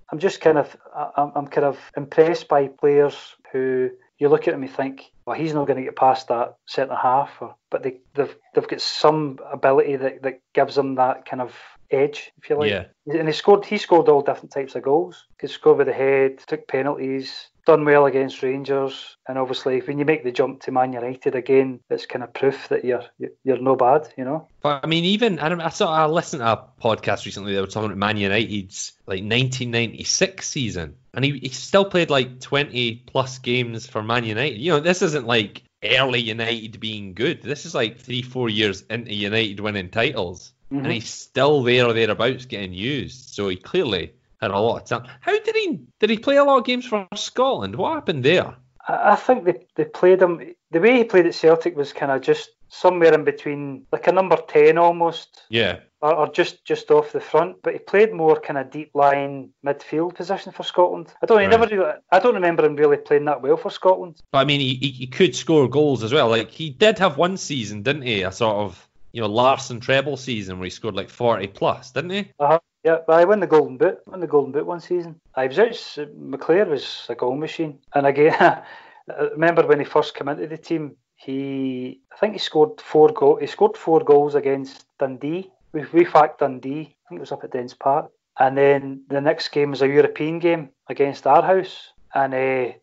I'm kind of impressed by players who you look at them and think, well, he's not going to get past that centre half, but they've got some ability that gives them that kind of edge, if you like. Yeah. And he scored all different types of goals. He scored with the head, took penalties, done well against Rangers, and obviously when you make the jump to Man United again, it's kind of proof that you're no bad, But I mean, I listened to a podcast recently. They were talking about Man United's 1996 season, and he still played 20 plus games for Man United. This isn't like early United being good. This is 3-4 years into United winning titles, and he's still there or thereabouts getting used. So he clearly had a lot of time. How did he play a lot of games for Scotland? What happened there? I think they played him. The way he played at Celtic was kind of just somewhere in between, like a number 10 almost. Yeah. Or just off the front, but he played more kind of deep line midfield position for Scotland. I don't remember him really playing that well for Scotland. But I mean, he could score goals as well. Like, he did have one season, didn't he? A sort of, Larson treble season where he scored like 40 plus, didn't he? Yeah, but I won the Golden Boot. One season. I was out. McClare was a goal machine, and again, I remember when he first came into the team. I think he scored 4 goals. He scored 4 goals against Dundee. We fact Dundee. I think it was up at Dens Park. And then the next game was a European game against our house. And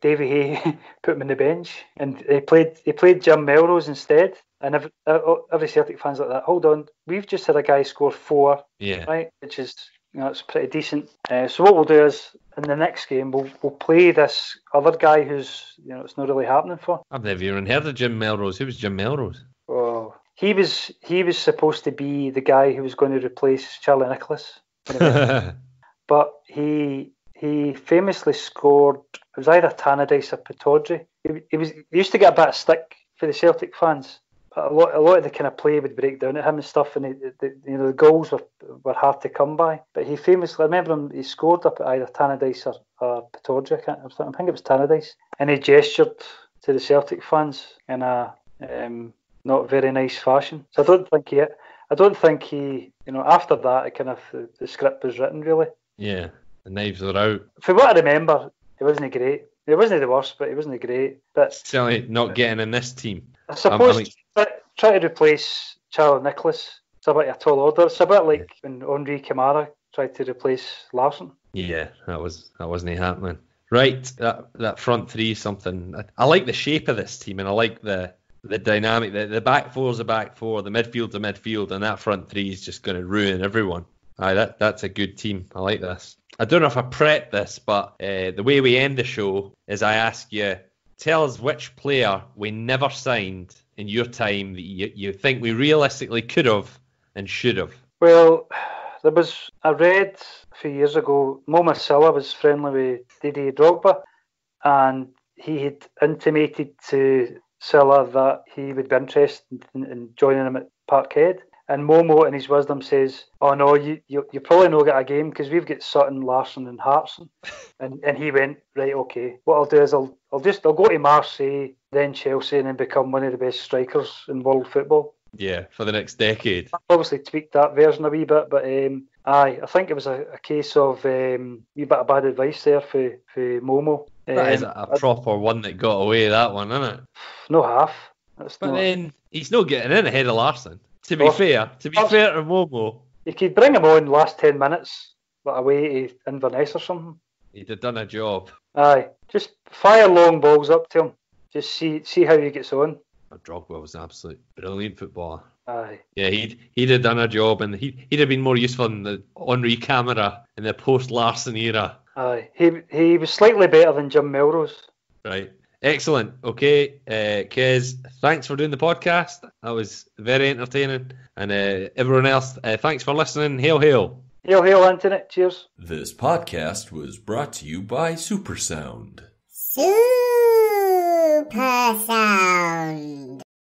Davy Hay put him on the bench. And he played Jim Melrose instead. And every Celtic fan's like that. Hold on, we've just had a guy score 4. Yeah. Right? Which is, it's pretty decent. So what we'll do is, in the next game, we'll play this other guy who's, it's not really happening for. I've never even heard of Jim Melrose. Who was Jim Melrose? Oh, he was supposed to be the guy who was going to replace Charlie Nicholas. But he famously scored, it was either Tannadice or Pittodrie. He used to get a bit of stick for the Celtic fans. But a lot of the kind of play would break down at him and stuff, and the goals were hard to come by. But he famously, I remember him, he scored up at either Tannadice or Pittodrie. I think it was Tannadice, and he gestured to the Celtic fans in a not very nice fashion. So I don't think he, after that, it kind of the script was written really. Yeah, the knives are out. For what I remember, it wasn't great. It wasn't the worst, but it wasn't great. But certainly not getting in this team. I suppose try to replace Charlie Nicholas. It's a bit of a tall order. It's a bit like when Henri Camara tried to replace Larson. Yeah, that wasn't happening. Right, that front three is something. I like the shape of this team, and I like the dynamic. The back four's a back four, the midfield's a midfield, and that front three is just going to ruin everyone. That's a good team. I like this. I don't know if I prepped this, but the way we end the show is I ask you, tell us which player we never signed in your time that you think we realistically could have and should have. Well, I read a few years ago, Mo Silla was friendly with Didier Drogba, and he had intimated to Silla that he would be interested in joining him at Parkhead. And Momo, in his wisdom, says, "Oh no, you probably not get a game because we've got Sutton, Larson, and Hartson." and he went, "Right, okay. What I'll do is I'll go to Marseille, then Chelsea, and then become one of the best strikers in world football." Yeah, for the next decade. I obviously tweaked that version a wee bit, but I think it was a case of wee bit of bad advice there for Momo. That is a proper one that got away. That one, isn't it? No half. Then he's not getting in ahead of Larson. To be fair to Momo, you could bring him on last 10 minutes, but away to Inverness or something. He'd have done a job. Aye, just fire long balls up to him. Just see how he gets on. Drogba was an absolute brilliant footballer. Aye. Yeah, he'd have done a job, and he'd have been more useful in the Henri Camara in the post Larson era. Aye, he was slightly better than Jim Melrose. Right. Excellent. Okay, Kes, thanks for doing the podcast. That was very entertaining. And everyone else, thanks for listening. Hail, hail. Hail, hail, Antony. Cheers. This podcast was brought to you by Supersound. Supersound.